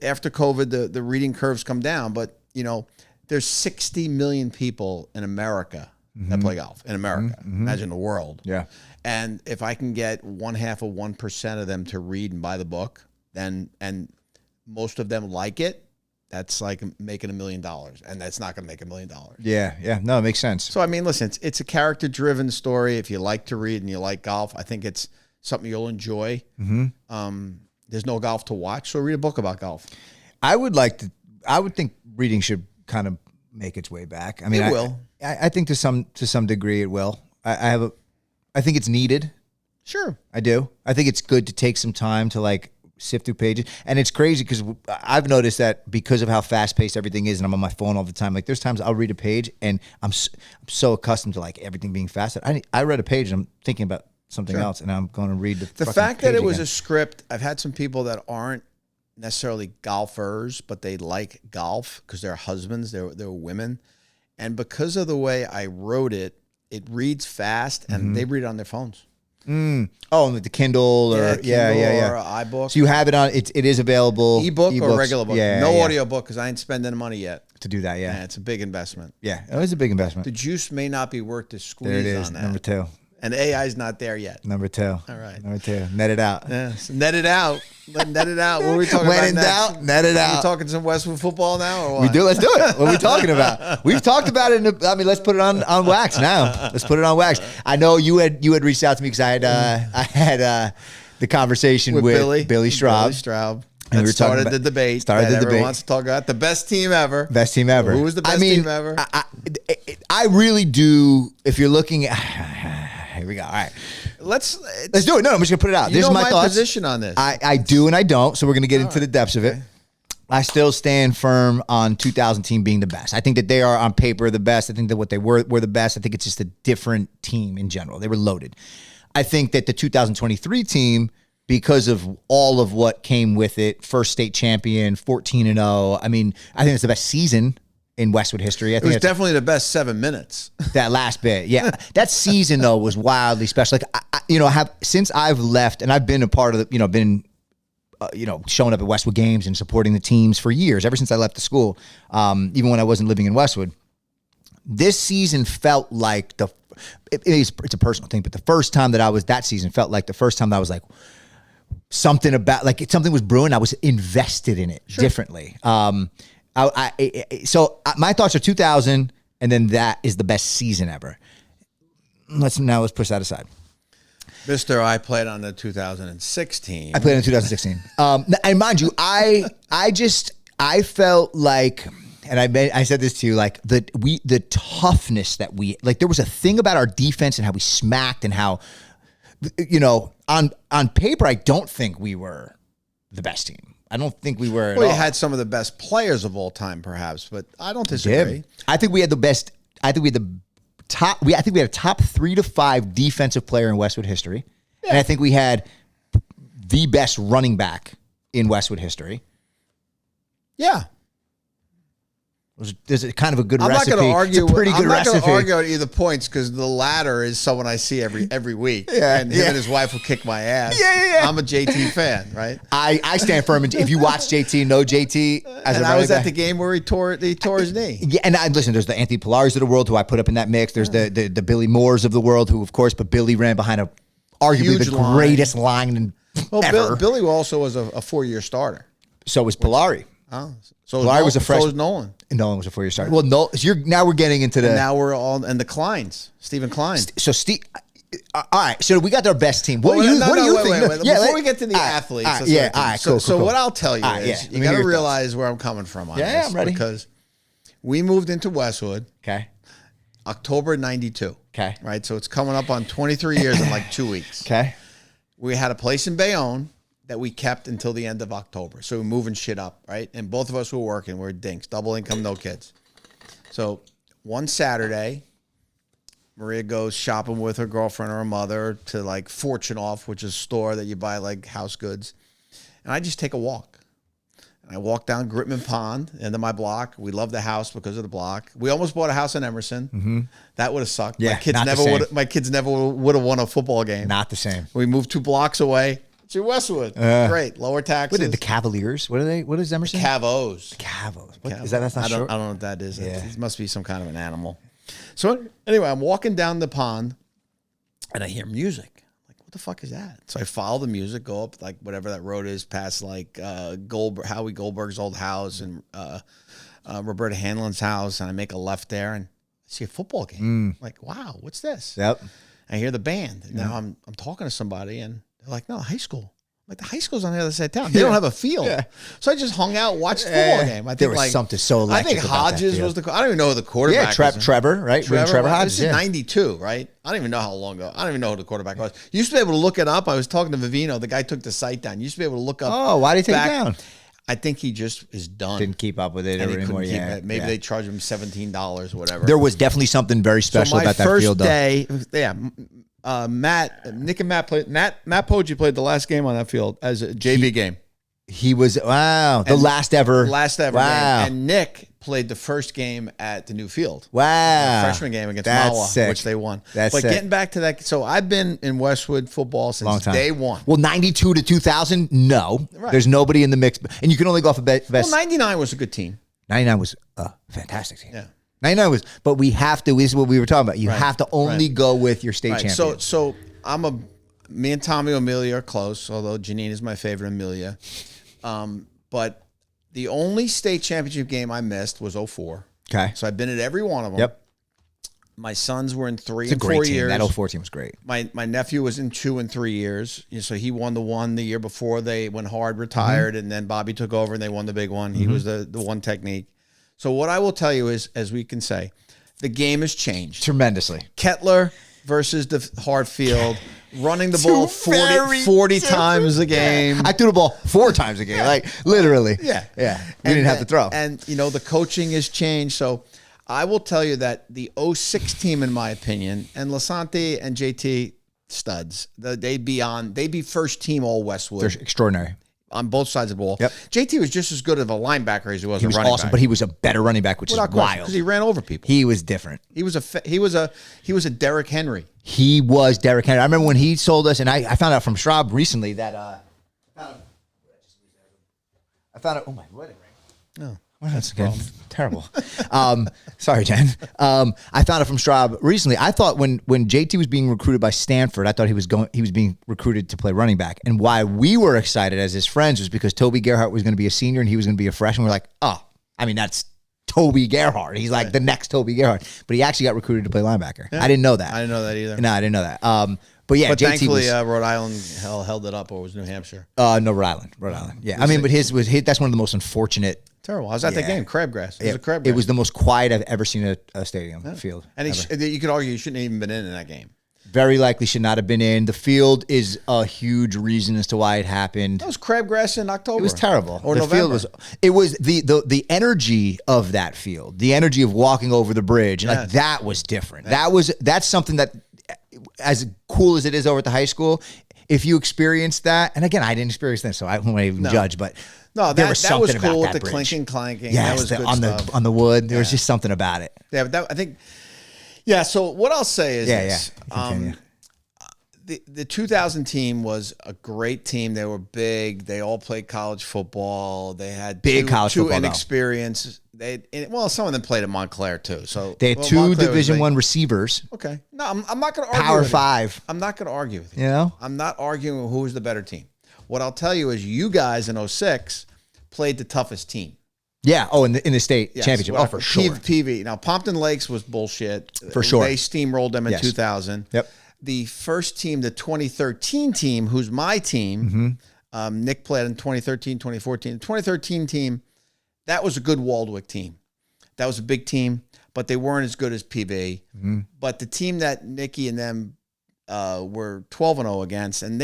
After COVID, the reading curves come down, but there's 60 million people in America that play golf in America. Imagine the world. Yeah. And if I can get 0.5% of them to read and buy the book, and most of them like it, that's like making $1 million, and that's not going to make $1 million. Yeah. Yeah. No, it makes sense. So, I mean, listen, it's a character-driven story. If you like to read and you like golf, I think it's something you'll enjoy. There's no golf to watch, so read a book about golf. I would think reading should kind of make its way back. I mean, it will. I think to some degree it will. I think it's needed. Sure. I do. I think it's good to take some time to like sift through pages. And it's crazy because I've noticed that because of how fast paced everything is, and I'm on my phone all the time. Like there's times I'll read a page and I'm so accustomed to like everything being fast. I read a page and I'm thinking about something else, and I'm going to read the fact that it was again. a script. I've had some people that aren't necessarily golfers, but they like golf because they're husbands, they're women, and because of the way I wrote it, it reads fast, and they read it on their phones. Oh, like the Kindle or Kindle yeah. or iBook. So you have it on. It is available. Ebook or regular book. Yeah, no audio book because I ain't spending the money yet to do that. Yeah, it's a big investment. Yeah, it is a big investment. The juice may not be worth the squeeze. There it is. On that. Number 2. And AI's not there yet. Number 2. All right. Number 2. Net it out. Yeah. So net it out. Net it out. What are we talking when about in next? doubt, net it out. Are we talking some Westwood football now or what? We do. Let's do it. What are we talking about? We've talked about it. Let's put it on wax now. Let's put it on wax. I know you had reached out to me because I had the conversation with Billy Straub. Billy Straub. And we started the debate. Everyone wants to talk about the best team ever. Best team ever. Who was the best team ever? I really do. If you're looking at, here we go. All right. Let's do it. No, I'm just gonna put it out. This is my thoughts. Position on this. I do and I don't. So we're gonna get into the depths of it. I still stand firm on 2000 team being the best. I think that they are on paper the best. I think that what they were the best. I think it's just a different team in general. They were loaded. I think that the 2023 team, because of all of what came with it, first state champion, 14-0. I mean, I think it's the best season in Westwood history. I think it was definitely the best 7 minutes. That last bit, yeah. That season though was wildly special. Like since I've left, and I've been a part of the, showing up at Westwood games and supporting the teams for years, ever since I left the school, even when I wasn't living in Westwood. This season felt like it's a personal thing, but the first time that season felt like the first time that I was like, something was brewing. I was invested in it differently. So my thoughts are 2000, and then that is the best season ever. Let's push that aside. Mister, I played on the 2016. I played in 2016. And mind you, I felt like, and I said this to you, like the toughness that there was a thing about our defense and how we smacked and how, on paper, I don't think we were the best team. I don't think we were. Well, you had some of the best players of all time, perhaps, but I don't disagree. Yeah. I think we had the best. I think we had a top 3 to 5 defensive player in Westwood history, and I think we had the best running back in Westwood history. Yeah. There's kind of a good recipe. I'm not going to argue. I'm not going to argue on either points because the latter is someone I see every week. And him and his wife will kick my ass. Yeah. I'm a JT fan, right? I stand firm. If you watch JT, know JT. And I was at the game where he tore his knee. Yeah, and listen, there's the Anthony Pilaris of the world who I put up in that mix. There's the Billy Moores of the world who, of course, but Billy ran behind arguably the greatest line ever. Billy also was a 4-year starter. So was Pilari. Oh, so Pilari was a freshman. So was Nolan. Nolan was a 4-year starter. Well, no, now we're getting into the. And now we're all and the Kleins, Stephen Klein. So Steve. All right, so we got our best team. What do you think? Wait. Before we get to the athletes, all right, cool. So what I'll tell you is you got to realize where I'm coming from on this. Yeah, I'm ready. Because we moved into Westwood. Okay. October '92. Okay. Right, so it's coming up on 23 years in like 2 weeks. Okay. We had a place in Bayonne that we kept until the end of October. So we're moving shit up, right? And both of us were working. We're dinks, double income, no kids. So one Saturday, Maria goes shopping with her girlfriend or her mother to like Fortune Off, which is a store that you buy like house goods. And I just take a walk. And I walk down Gritman Pond into my block. We love the house because of the block. We almost bought a house in Emerson. Mm-hmm. That would have sucked. Yeah, my kids never would have won a football game. Not the same. We moved 2 blocks away to Westwood. Great. Lower taxes. What are the Cavaliers? What are they? What is Emerson? Cavos. Cavos. What, is that's not I short? don't know what that is. Yeah. It must be some kind of an animal. So anyway, I'm walking down the pond and I hear music. I'm like, what the fuck is that? So I follow the music, go up like whatever that road is past like Howie Goldberg's old house and Roberta Hanlon's house. And I make a left there and I see a football game. I'm like, wow, what's this? Yep. I hear the band. And now I'm talking to somebody and they're like, no, high school. Like the high school's on the other side of town. They don't have a field. Yeah. So I just hung out, watched the football game. I think there was something so electric. I think Hodges was the. I don't even know who the quarterback. Yeah, Trevor, right? Trevor Hodges. This is '92, right? I don't even know how long ago. I don't even know who the quarterback was. You used to be able to look it up. I was talking to Vivino. The guy took the site down. You used to be able to look up. Oh, why did he take it down? I think he just is done. Didn't keep up with it anymore. Yeah, maybe they charged him $17 or whatever. There was definitely something very special about that field. My first day, Matt Poggi played the last game on that field as a JV game. He was the last ever game. And Nick played the first game at the new field. Wow, freshman game against Mawa, which they won. But getting back to that, so I've been in Westwood football since day one. Well, 92 to 2000, no, there's nobody in the mix, and you can only go off a best. Well, 99 was a good team. 99 was a fantastic team. Yeah. 99 was, but we have to. This is what we were talking about. You have to only go with your state champion. So me and Tommy Amelia are close, although Janine is my favorite Amelia. But the only state championship game I missed was 04. Okay. So I've been at every one of them. Yep. My sons were in 3 and 4 years. That 04 team was great. My nephew was in 2 and 3 years. So he won the one the year before they went hard, retired, and then Bobby took over and they won the big one. He was the one technique. So what I will tell you is, as we can say, the game has changed tremendously. Kettler versus the hard field, running the ball 40 times a game. I threw the ball 4 times a game, like literally. Yeah. We didn't have to throw. And, the coaching has changed. So I will tell you that the 06 team, in my opinion, and Lasante and JT studs, they'd be first team all Westwood. They're extraordinary. On both sides of the ball. Yep. JT was just as good of a linebacker as he was a running awesome, back. but he was a better running back, which is wild. Because he ran over people. He was different. He was a Derrick Henry. He was Derrick Henry. I remember when he sold us, and I found out from Schraub recently that I found out. Oh my, what? No. Well, that's good. Terrible. Sorry, Jen. I found out from Straub recently. I thought when JT was being recruited by Stanford, I thought he was being recruited to play running back. And why we were excited as his friends was because Toby Gerhardt was going to be a senior and he was going to be a freshman. We're like, oh, I mean, that's Toby Gerhardt. He's like the next Toby Gerhardt. But he actually got recruited to play linebacker. Yeah. I didn't know that. I didn't know that either. No, I didn't know that. But JT thankfully, Rhode Island held it up, or was New Hampshire? No, Rhode Island. Yeah, I mean, but his that's one of the most unfortunate. Terrible. I was at that game, crabgrass. It was a crabgrass. It was the most quiet I've ever seen a stadium field. And you could argue he shouldn't have even been in that game. Very likely should not have been in. The field is a huge reason as to why it happened. That was crabgrass in October. It was terrible. Or the November. It was the energy of that field, the energy of walking over the bridge, like that was different. Yeah. That's something that, as cool as it is over at the high school, if you experienced that, and again, I didn't experience this, so I won't even judge, but that was cool with the clinking, clanking. Yeah, that was good stuff. on the wood. There was just something about it. Yeah, but I think. Yeah. So what I'll say is this. The 2000 team was a great team. They were big. They all played college football. They had two inexperienced. Some of them played at Montclair too. So they had 2 Division I receivers. Okay. No, I'm not going to argue. Power 5. I'm not going to argue with you. You know, I'm not arguing who was the better team. What I'll tell you is, you guys in 06 played the toughest team. Yeah. Oh, in the state championship. Oh, for sure. PV. Now, Pompton Lakes was bullshit. For sure. They steamrolled them in 2000. Yep. The first team, the 2013 team, who's my team, Nick played in 2013, 2014. The 2013 team, that was a good Waldwick team. That was a big team, but they weren't as good as PV. Mm-hmm. But the team that Nicky and them were 12-0 against, and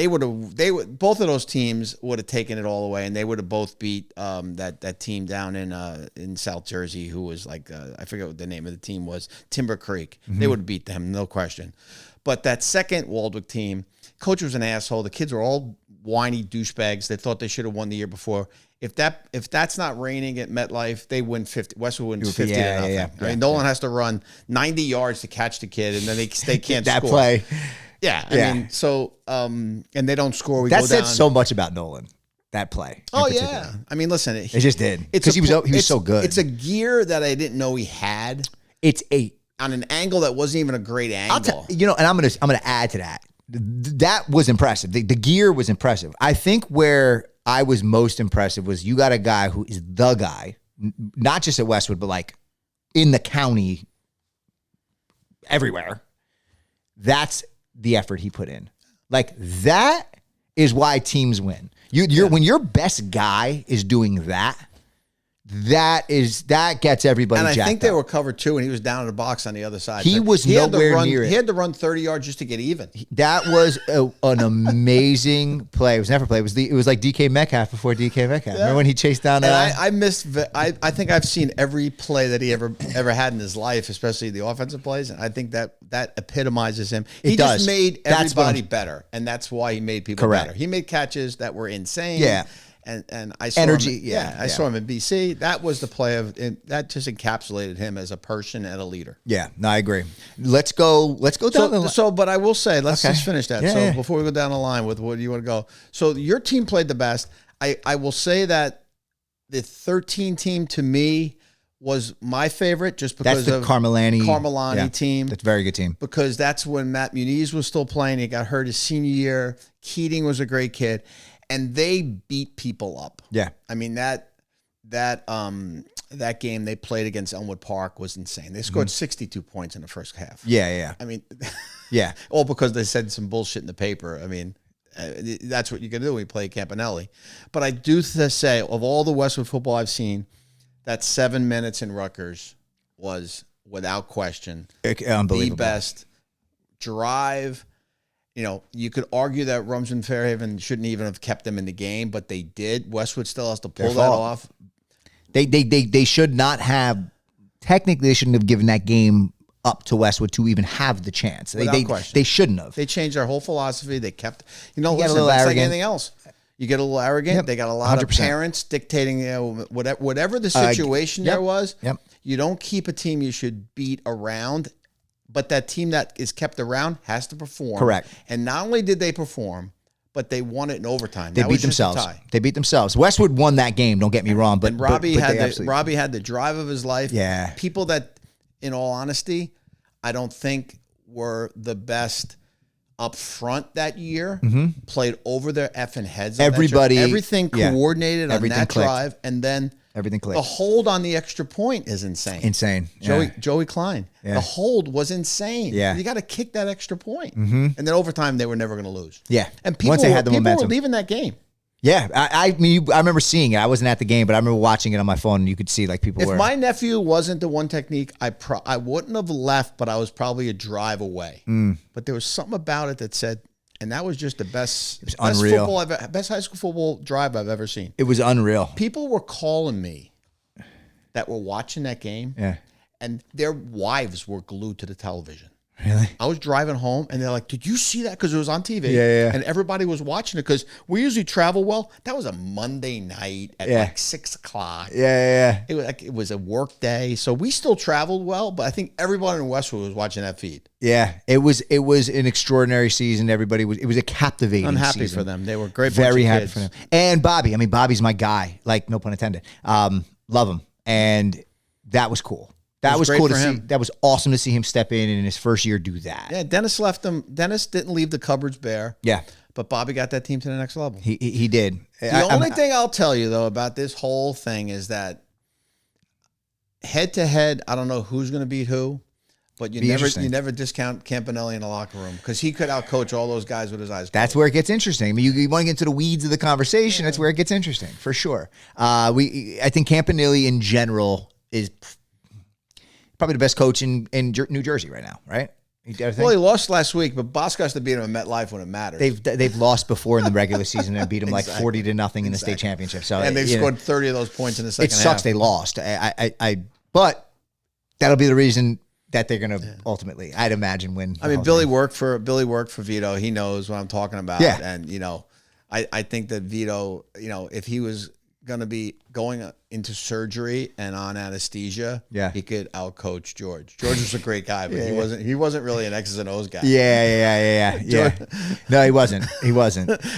both of those teams would have taken it all away, and they would have both beat that team down in South Jersey, who was like I forget what the name of the team was, Timber Creek. They would have beat them, no question. But that second Waldwick team, coach was an asshole. The kids were all whiny douchebags. They thought they should have won the year before. If that's not raining at MetLife, they win 50. Westwood wins 50 to nothing. I mean, Nolan has to run 90 yards to catch the kid, and then they can't that score. Play. Yeah, I mean, so and they don't score. That said so much about Nolan. That play. Oh yeah, I mean, listen, it just did because he was so good. It's a gear that I didn't know he had. It's on an angle that wasn't even a great angle. And I'm gonna add to that. That was impressive. The gear was impressive. I think where I was most impressive was you got a guy who is the guy, not just at Westwood, but like in the county, everywhere. That's the effort he put in. Like that is why teams win. When your best guy is doing that, that gets everybody jacked up. And I think they were covered too, and he was down in the box on the other side. He was nowhere near it. He had to run 30 yards just to get even. That was an amazing play. It was never play. It was like DK Metcalf before DK Metcalf. Yeah. Remember when he chased down? I think I've seen every play that he ever had in his life, especially the offensive plays, and I think that epitomizes him. He just made everybody better, and that's why he made people better. He made catches that were insane. Yeah. And I saw energy. Him, I saw him in BC. That was the play that just encapsulated him as a person and a leader. Yeah, no, I agree. Let's go down the line. So, but I will say, let's just finish that. Before we go down the line with what do you want to go? So your team played the best. I will say that the 13 team to me was my favorite just because that's the Carmelani team. That's a very good team. Because that's when Matt Muniz was still playing. He got hurt his senior year. Keating was a great kid. And they beat people up. Yeah. I mean, that game they played against Elmwood Park was insane. They scored 62 points in the first half. Yeah. I mean, yeah. All because they said some bullshit in the paper. I mean, that's what you're going to do when you play Campanelli. But I do say, of all the Westwood football I've seen, that 7 minutes in Rutgers was, without question, the best drive. You know, you could argue that Rumson Fairhaven shouldn't even have kept them in the game, but they did. Westwood still has to pull that off. They should not have. Technically, they shouldn't have given that game up to Westwood to even have the chance. They shouldn't have. They changed their whole philosophy. They kept. Listen, that's like anything else. You get a little arrogant. Yep. They got a lot 100%. Of parents dictating. Whatever the situation there was. Yep. You don't keep a team you should beat around. But that team that is kept around has to perform. Correct. And not only did they perform, but they won it in overtime. They beat themselves. Westwood won that game. Don't get me wrong. But Robbie had the drive of his life. Yeah. People that, in all honesty, I don't think were the best up front that year. Played over their effing heads. Everything coordinated on that drive, and then. Everything clicked. The hold on the extra point is insane. Joey Klein. Yeah. The hold was insane. Yeah. You got to kick that extra point. And then overtime, they were never going to lose. Yeah. And once they had the momentum, were leaving that game. Yeah. I mean, I remember seeing it. I wasn't at the game, but I remember watching it on my phone, and you could see like people were. If my nephew wasn't the one technique, I wouldn't have left, but I was probably a drive away. But there was something about it that said, and that was just the best unreal. Best high school football drive I've ever seen. It was unreal. People were calling me that were watching that game, and their wives were glued to the television. Really? I was driving home, and they're like, "Did you see that?" Because it was on TV. Yeah. And everybody was watching it because we usually travel well. That was a Monday night at like 6 o'clock. Yeah. It was a work day, so we still traveled well. But I think everybody in Westwood was watching that feed. Yeah, it was an extraordinary season. It was a captivating. I'm happy season. for them. They were great. Very happy for them. And Bobby. I mean, Bobby's my guy. Like, no pun intended. Love him, and that was cool. That was cool to see. That was awesome to see him step in his first year do that. Yeah, Dennis left them. Dennis didn't leave the cupboards bare. Yeah. But Bobby got that team to the next level. He did. The only thing I'll tell you, though, about this whole thing is that head-to-head, I don't know who's going to beat who, but you never discount Campanelli in the locker room because he could outcoach all those guys with his eyes closed. That's where it gets interesting. I mean, you want to get into the weeds of the conversation. That's where it gets interesting, for sure. I think Campanelli in general is probably the best coach in New Jersey right now, right? Well, he lost last week, but Bosco has to beat him at MetLife when it matters. They've lost before in the regular season and beat him like 40-0 in the state championship. So and they've scored 30 of those points in the second half. It sucks they lost. But that'll be the reason that they're going to ultimately, I'd imagine, win. I mean, Billy worked for Vito. He knows what I'm talking about. Yeah. And I think that Vito, if he was going to be going into surgery and on anesthesia, he could outcoach George. George was a great guy, but he wasn't really an X's and O's guy. Yeah. No, he wasn't.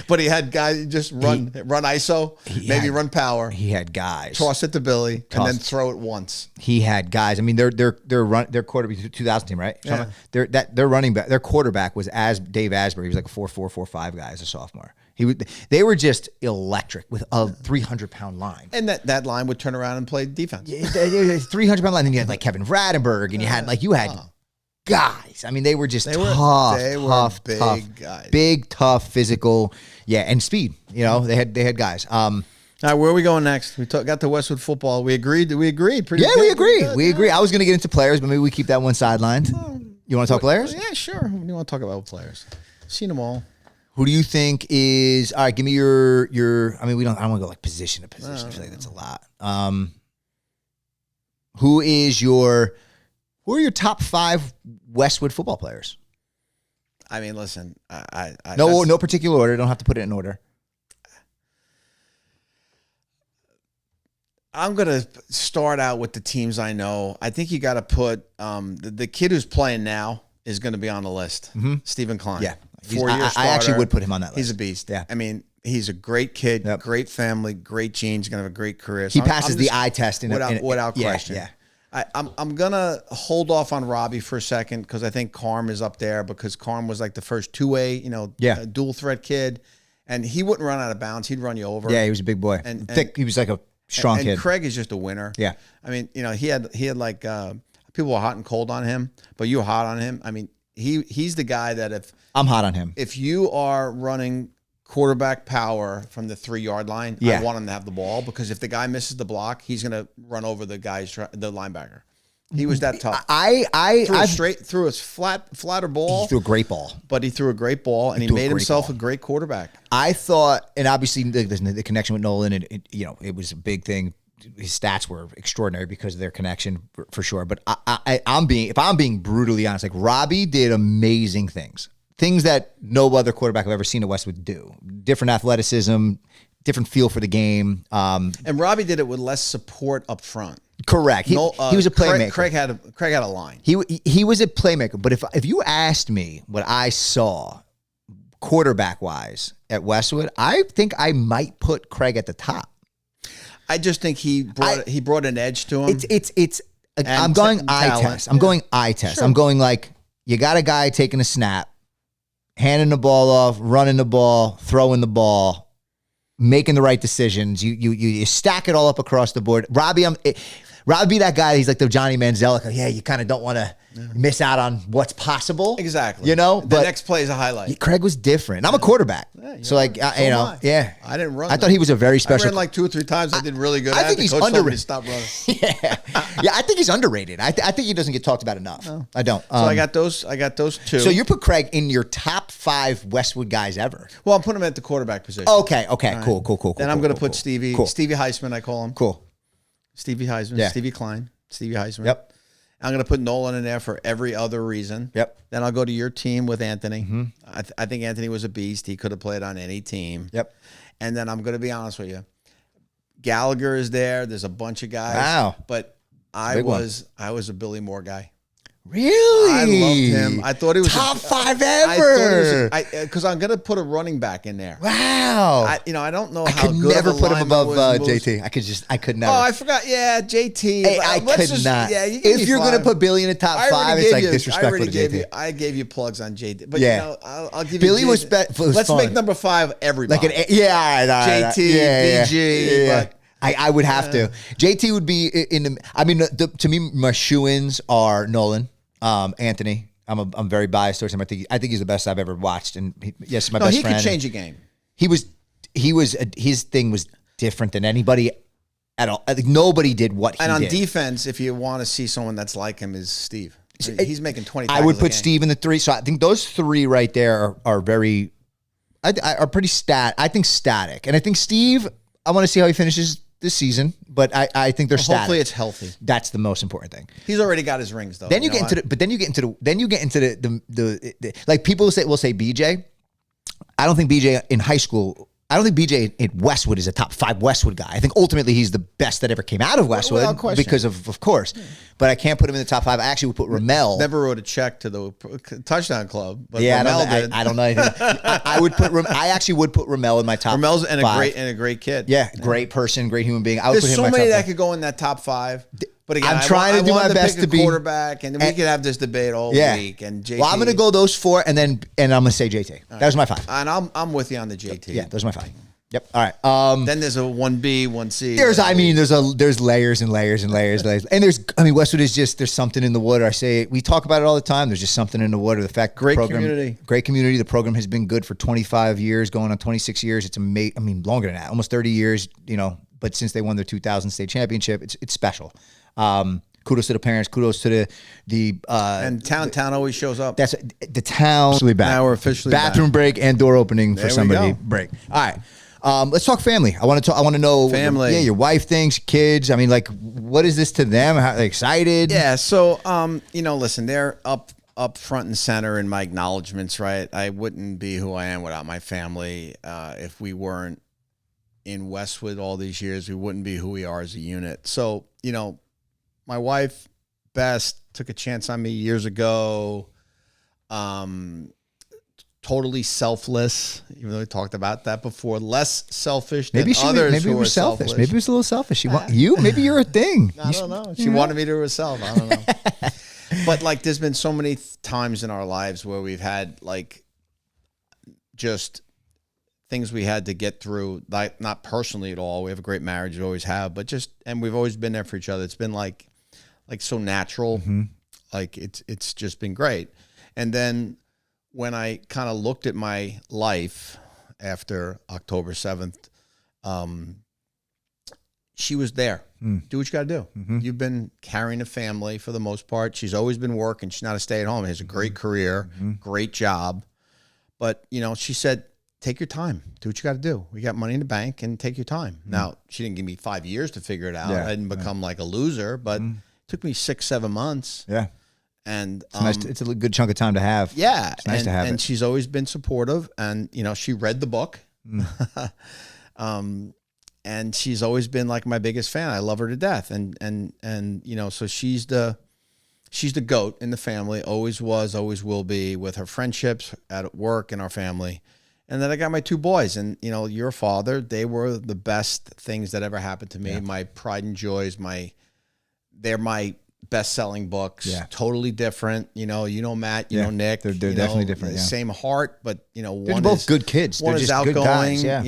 But he had guys just run ISO, maybe run power. He had guys. Toss it to Billy and then throw it once. He had guys. I mean, their quarterback 2000 team, right? Yeah. Their running back, their quarterback was Dave Asbury. He was like a 4.4, 4.5 guy as a sophomore. They were just electric with a 300-pound line. And that line would turn around and play defense. 300-pound line. And you had like Kevin Rattenberg, and you had guys. I mean, they were just tough, big guys. Big, tough, physical. Yeah, and speed. They had guys. All right, where are we going next? We got to Westwood football. We agreed. We agreed. We agreed. I was going to get into players, but maybe we keep that one sidelined. You want to talk players? Yeah, sure. You want to talk about players? Seen them all. Who do you think is all right? Give me your. I mean, I don't want to go like position to position. I feel like that's a lot. Who are your top 5 Westwood football players? I mean, listen. No particular order. Don't have to put it in order. I'm gonna start out with the teams I know. I think you got to put the kid who's playing now is going to be on the list. Mm-hmm. Stephen Klein. Yeah. 4-year starter. I actually would put him on that list. He's a beast. Yeah. I mean, he's a great kid, great family, great genes. He's going to have a great career. So he passes the eye test without question. Yeah. I'm going to hold off on Robbie for a second because I think Carm is up there because Carm was like the first two-way, dual threat kid. And he wouldn't run out of bounds. He'd run you over. Yeah, he was a big boy. And thick. He was like a strong kid. And Craig is just a winner. Yeah. I mean, he had like people were hot and cold on him, but you were hot on him. I mean, he's the guy that if I'm hot on him. If you are running quarterback power from the 3-yard line, I want him to have the ball because if the guy misses the block, he's going to run over the linebacker. He was that tough. Threw a flatter ball. He threw a great ball. But he threw a great ball, and he made himself a great quarterback. I thought, and obviously the connection with Nolan, and it was a big thing. His stats were extraordinary because of their connection for sure. But if I'm being brutally honest, like Robbie did amazing things that no other quarterback I've ever seen at Westwood do. Different athleticism, different feel for the game. And Robbie did it with less support up front. Correct. He was a playmaker. Craig had a line. He was a playmaker. But if you asked me what I saw quarterback wise at Westwood, I think I might put Craig at the top. I just think he brought an edge to him. I'm going eye test. I'm going eye test. Sure. I'm going like you got a guy taking a snap, handing the ball off, running the ball, throwing the ball, making the right decisions. You stack it all up across the board. Robbie be that guy. He's like the Johnny Manziel. Like, you kind of don't want to miss out on what's possible. Exactly. But the next play is a highlight. Craig was different. I'm a quarterback, so like I didn't run. I thought he was a very special. I ran like 2 or 3 times. I did really good. I think he's underrated. Stop running. I think he's underrated. I think he doesn't get talked about enough. No. I don't. So I got those 2. So you put Craig in your top 5 Westwood guys ever. Well, I'm putting him at the quarterback position. Okay. Right. Cool. Then I'm going to put Stevie Heisman. I call him. Cool. Stevie Heisman. Yeah. Stevie Klein. Stevie Heisman. Yep. I'm going to put Nolan in there for every other reason. Yep. Then I'll go to your team with Anthony. Mm-hmm. I think Anthony was a beast. He could have played on any team. Yep. And then I'm going to be honest with you. Gallagher is there. There's a bunch of guys. Wow. But I was a Billy Moore guy. Really? I loved him. I thought he was top 5 ever. Because I'm going to put a running back in there. Wow. I don't know how good. I could never put him above JT. I could never. Oh, I forgot. Yeah, JT. Hey, I could not. Yeah, if you're going to put Billy in the top 5, it's like disrespectful to JT. I gave you plugs on JT. But I'll give you Billy was Let's make number 5 everybody. All right. JT, BG. I would have to. JT would be in the. I mean, to me, my shoo-ins are Nolan. Anthony, I'm very biased towards him. I think he's the best I've ever watched, and my best friend. He could change a game. His thing was different than anybody at all. I think nobody did what he did. And on defense, if you want to see someone that's like him, is Steve. He's making 20 I would tackles a put game. Steve in the 3. So I think those 3 right there are very, are pretty I think static. And I think Steve, I want to see how he finishes this season, but I think they're static. Hopefully it's healthy. That's the most important thing. He's already got his rings though. Then you get into the like people will say BJ. I don't think BJ in high school. I don't think BJ in Westwood is a top 5 Westwood guy. I think ultimately he's the best that ever came out of Westwood because of course. But I can't put him in the top 5. I actually would put Ramel. Never wrote a check to the touchdown club, but yeah, Ramel did. I don't know anything. I actually would put Ramel in my top. Ramel's 5. a great kid. Yeah, great person, great human being. I would There's put him so in my many top that 5. could go in that top 5. But again, I'm trying to do my best to be quarterback, and we could have this debate all week. And JT, well, I'm going to go those 4, and I'm going to say JT. That was my 5. And I'm with you on the JT. Yeah, those are my 5. Yep. All right. Then there's a 1B, 1C. There's layers and layers and layers. And Westwood is just, there's something in the water. We talk about it all the time. There's just something in the water. The fact great community. The program has been good for 25 years, going on 26 years. It's amazing. Longer than that, almost 30 years, but since they won their 2000 state championship, it's special. Kudos to the parents. Kudos to the and town always shows up. That's the town. Officially back. Now we're officially bathroom back. Break and door opening There for somebody. Break. All right. Let's talk family. I want to know family. Your wife thinks, kids. What is this to them? How are they excited? Yeah. So, listen, they're up front and center in my acknowledgments, right? I wouldn't be who I am without my family. If we weren't in Westwood all these years, we wouldn't be who we are as a unit. So, my wife, Bess, took a chance on me years ago. Totally selfless, even though we talked about that before. Less selfish than others. Maybe who it was selfish. selfless. Maybe it was a little selfish. Maybe you're a thing. I don't know. She wanted me to herself. I don't know. But there's been so many times in our lives where we've had just things we had to get through, not personally at all. We have a great marriage, we always have, but and we've always been there for each other. It's been like so natural. Mm-hmm. It's just been great. And then when I kind of looked at my life after October 7th, she was there. Do what you got to do. Mm-hmm. You've been carrying a family for the most part. She's always been working. She's not a stay-at-home. She has a great career, great job. But, she said, take your time. Do what you got to do. We got money in the bank and take your time. Now, she didn't give me 5 years to figure it out. Yeah, I didn't become like a loser, but it took me 6-7 months. Yeah. And it's a good chunk of time to have. Yeah. It's nice to have and she's always been supportive. And, she read the book. And she's always been like my biggest fan. I love her to death. And so she's the GOAT in the family, always was, always will be, with her friendships at work and our family. And then I got my 2 boys, and your father, they were the best things that ever happened to me. Yeah. My pride and joys, they're my best-selling books. Yeah. Totally different. Matt, Nick. They're definitely different. Yeah. Same heart, but they're both good kids. One they're is just outgoing. Good guys, yeah.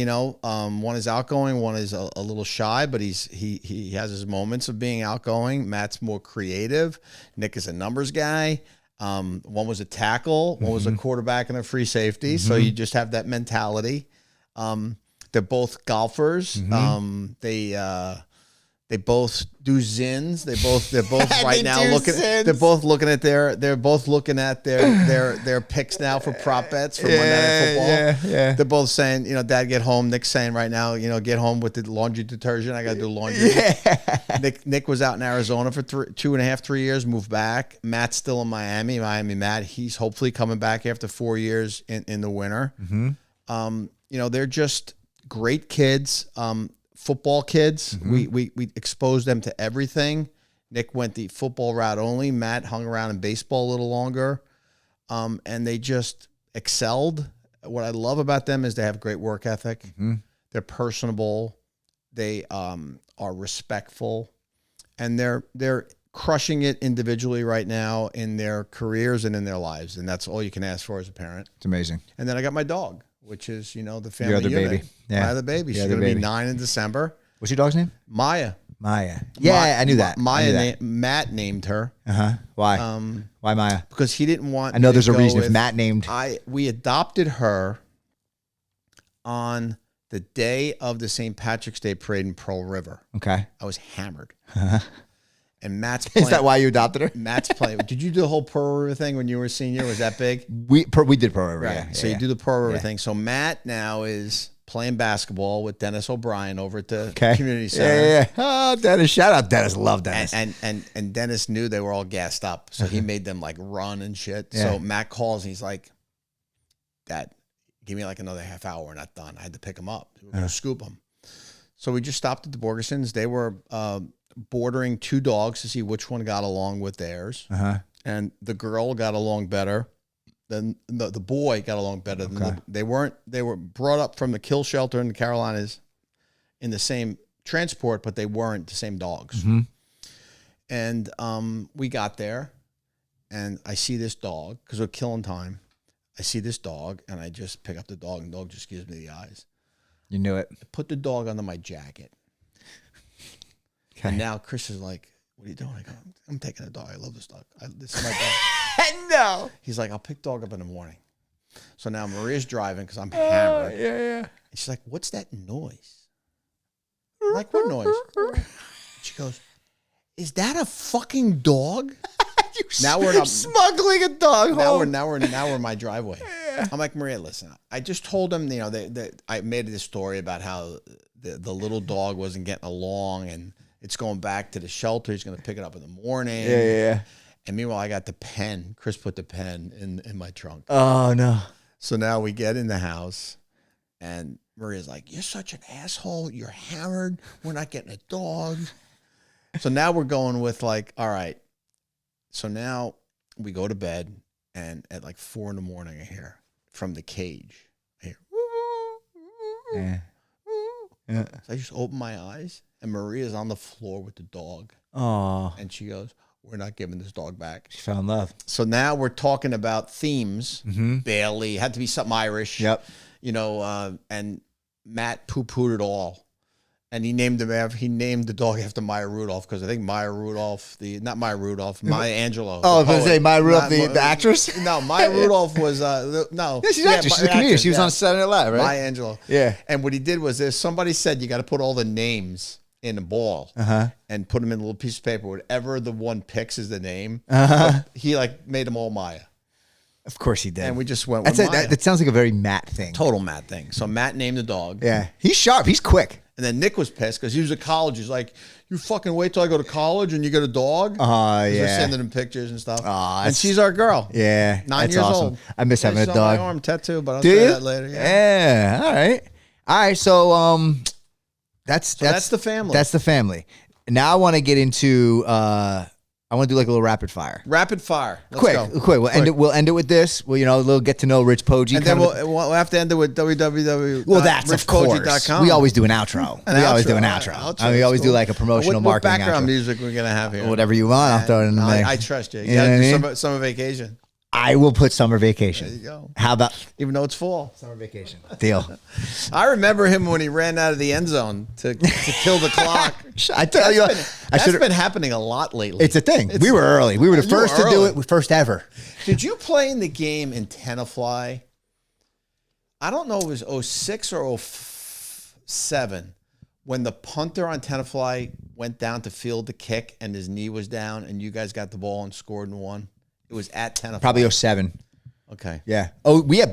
One is outgoing. One is a little shy, but he has his moments of being outgoing. Matt's more creative. Nick is a numbers guy. One was a tackle. One was a quarterback and a free safety. So you just have that mentality. They're both golfers. They both do zins. They're both right now looking. Zins. They're both looking at their picks now for prop bets for Monday Night Football. Yeah. They're both saying, Dad, get home. Nick's saying right now, get home with the laundry detergent. I got to do laundry. Yeah. Nick was out in Arizona for 2.5, 3 years. Moved back. Matt's still in Miami. Matt. He's hopefully coming back after 4 years in the winter. Mm-hmm. They're just great kids. Football kids. Mm-hmm. We exposed them to everything. Nick went the football route only. Matt hung around in baseball a little longer. And they just excelled. What I love about them is they have great work ethic. Mm-hmm. They're personable. They are respectful. And they're crushing it individually right now in their careers and in their lives. And that's all you can ask for as a parent. It's amazing. And then I got my dog, which is, the family other unit. Baby. Yeah. My other baby. She's going to be 9 in December. What's your dog's name? Maya. Yeah, I knew that. Matt named her. Uh-huh. Why? Why Maya? Because he didn't want. I know there's a reason if Matt named. We adopted her on the day of the St. Patrick's Day parade in Pearl River. Okay. I was hammered. And Matt's playing. Is that why you adopted her? Matt's playing. Did you do the whole Pearl River thing when you were a senior? Was that big? We did Pearl River, right. Yeah. So you do the Pearl River thing. So Matt now is playing basketball with Dennis O'Brien over at the community center. Yeah. Oh, Dennis. Shout out Dennis. Love Dennis. And Dennis knew they were all gassed up. So he made them like run and shit. Yeah. So Matt calls and he's like, Dad, give me like another half hour. We're not done. I had to pick him up. We were going to scoop him. So we just stopped at the Borgersons. They were bordering 2 dogs to see which one got along with theirs. And the girl got along better. Then the boy got along better than they were brought up from the kill shelter in the Carolinas in the same transport, but they weren't the same dogs. And we got there and I see this dog because we're killing time. I see this dog and I just pick up the dog and the dog just gives me the eyes. You knew it. I put the dog under my jacket. And now Chris is like, what are you doing? I go, I'm taking a dog. I love this dog. This is my dog. No. He's like, I'll pick dog up in the morning. So now Maria's driving because I'm hammered. And she's like, what's that noise? I'm like, what noise? She goes, is that a fucking dog? Now we're smuggling a dog home. Now we're in my driveway. I'm like, Maria, listen, I just told him, you know, I made this story about how the little dog wasn't getting along and it's going back to the shelter. He's going to pick it up in the morning. Yeah. And meanwhile, I got the pen. Chris put the pen in my trunk. Oh, no. So now we get in the house and Maria's like, you're such an asshole. You're hammered. We're not getting a dog. So now we're going with like, all right. So now we go to bed, and at like 4 a.m, I hear from the cage. I hear, yeah. So I just open my eyes, and Maria's on the floor with the dog. Oh. And she goes, we're not giving this dog back. She found love. So now we're talking about themes. Bailey, had to be something Irish. Yep. You know, and Matt poo-pooed it all. And he named the dog after Maya Rudolph because I think Maya Rudolph, Maya Angelou. Oh, I was going to say Maya Rudolph, the actress? No, Maya Rudolph was, no. Yeah, she's an actress. She's a comedian. She was on Saturday Night Live, right? Maya Angelou. Yeah. And what he did was somebody said you got to put all the names in a ball and put them in a little piece of paper. Whatever the one picks is the name. He like made them all Maya. Of course he did. And we just went with Maya. That sounds like a very Matt thing. Total Matt thing. So Matt named the dog. Yeah. He's sharp. He's quick. And then Nick was pissed because he was at college. He's like, you fucking wait till I go to college and you get a dog? Yeah. We're sending him pictures and stuff. And she's our girl. Yeah. 9 years old. I miss having a dog. My arm tattoo, but I'll say that later. Yeah. All right. So that's the family. That's the family. Now I want to get into I want to do like a little rapid fire. Rapid fire. Let's go. Quick. We'll end it with this. Well, a little get to know Rich Poggi. And then we'll have to end it with www. Well, that's of course. We always do an outro. We do like a promotional marketing. What background music we're gonna have here? Whatever you want. I'll throw it in the mix. I trust you. You know summer vacation. I will put summer vacation. There you go. How about even though it's fall? Summer vacation. Deal. I remember him when he ran out of the end zone to kill the clock. I tell you, that's been happening a lot lately. It's a thing. We were early. We were the first to do it. First ever. Did you play in the game in Tenafly? I don't know if it was 06 or 07 when the punter on Tenafly went down to field the kick and his knee was down and you guys got the ball and scored and won. It was at Tenafly. Probably 07. Okay. Yeah. We had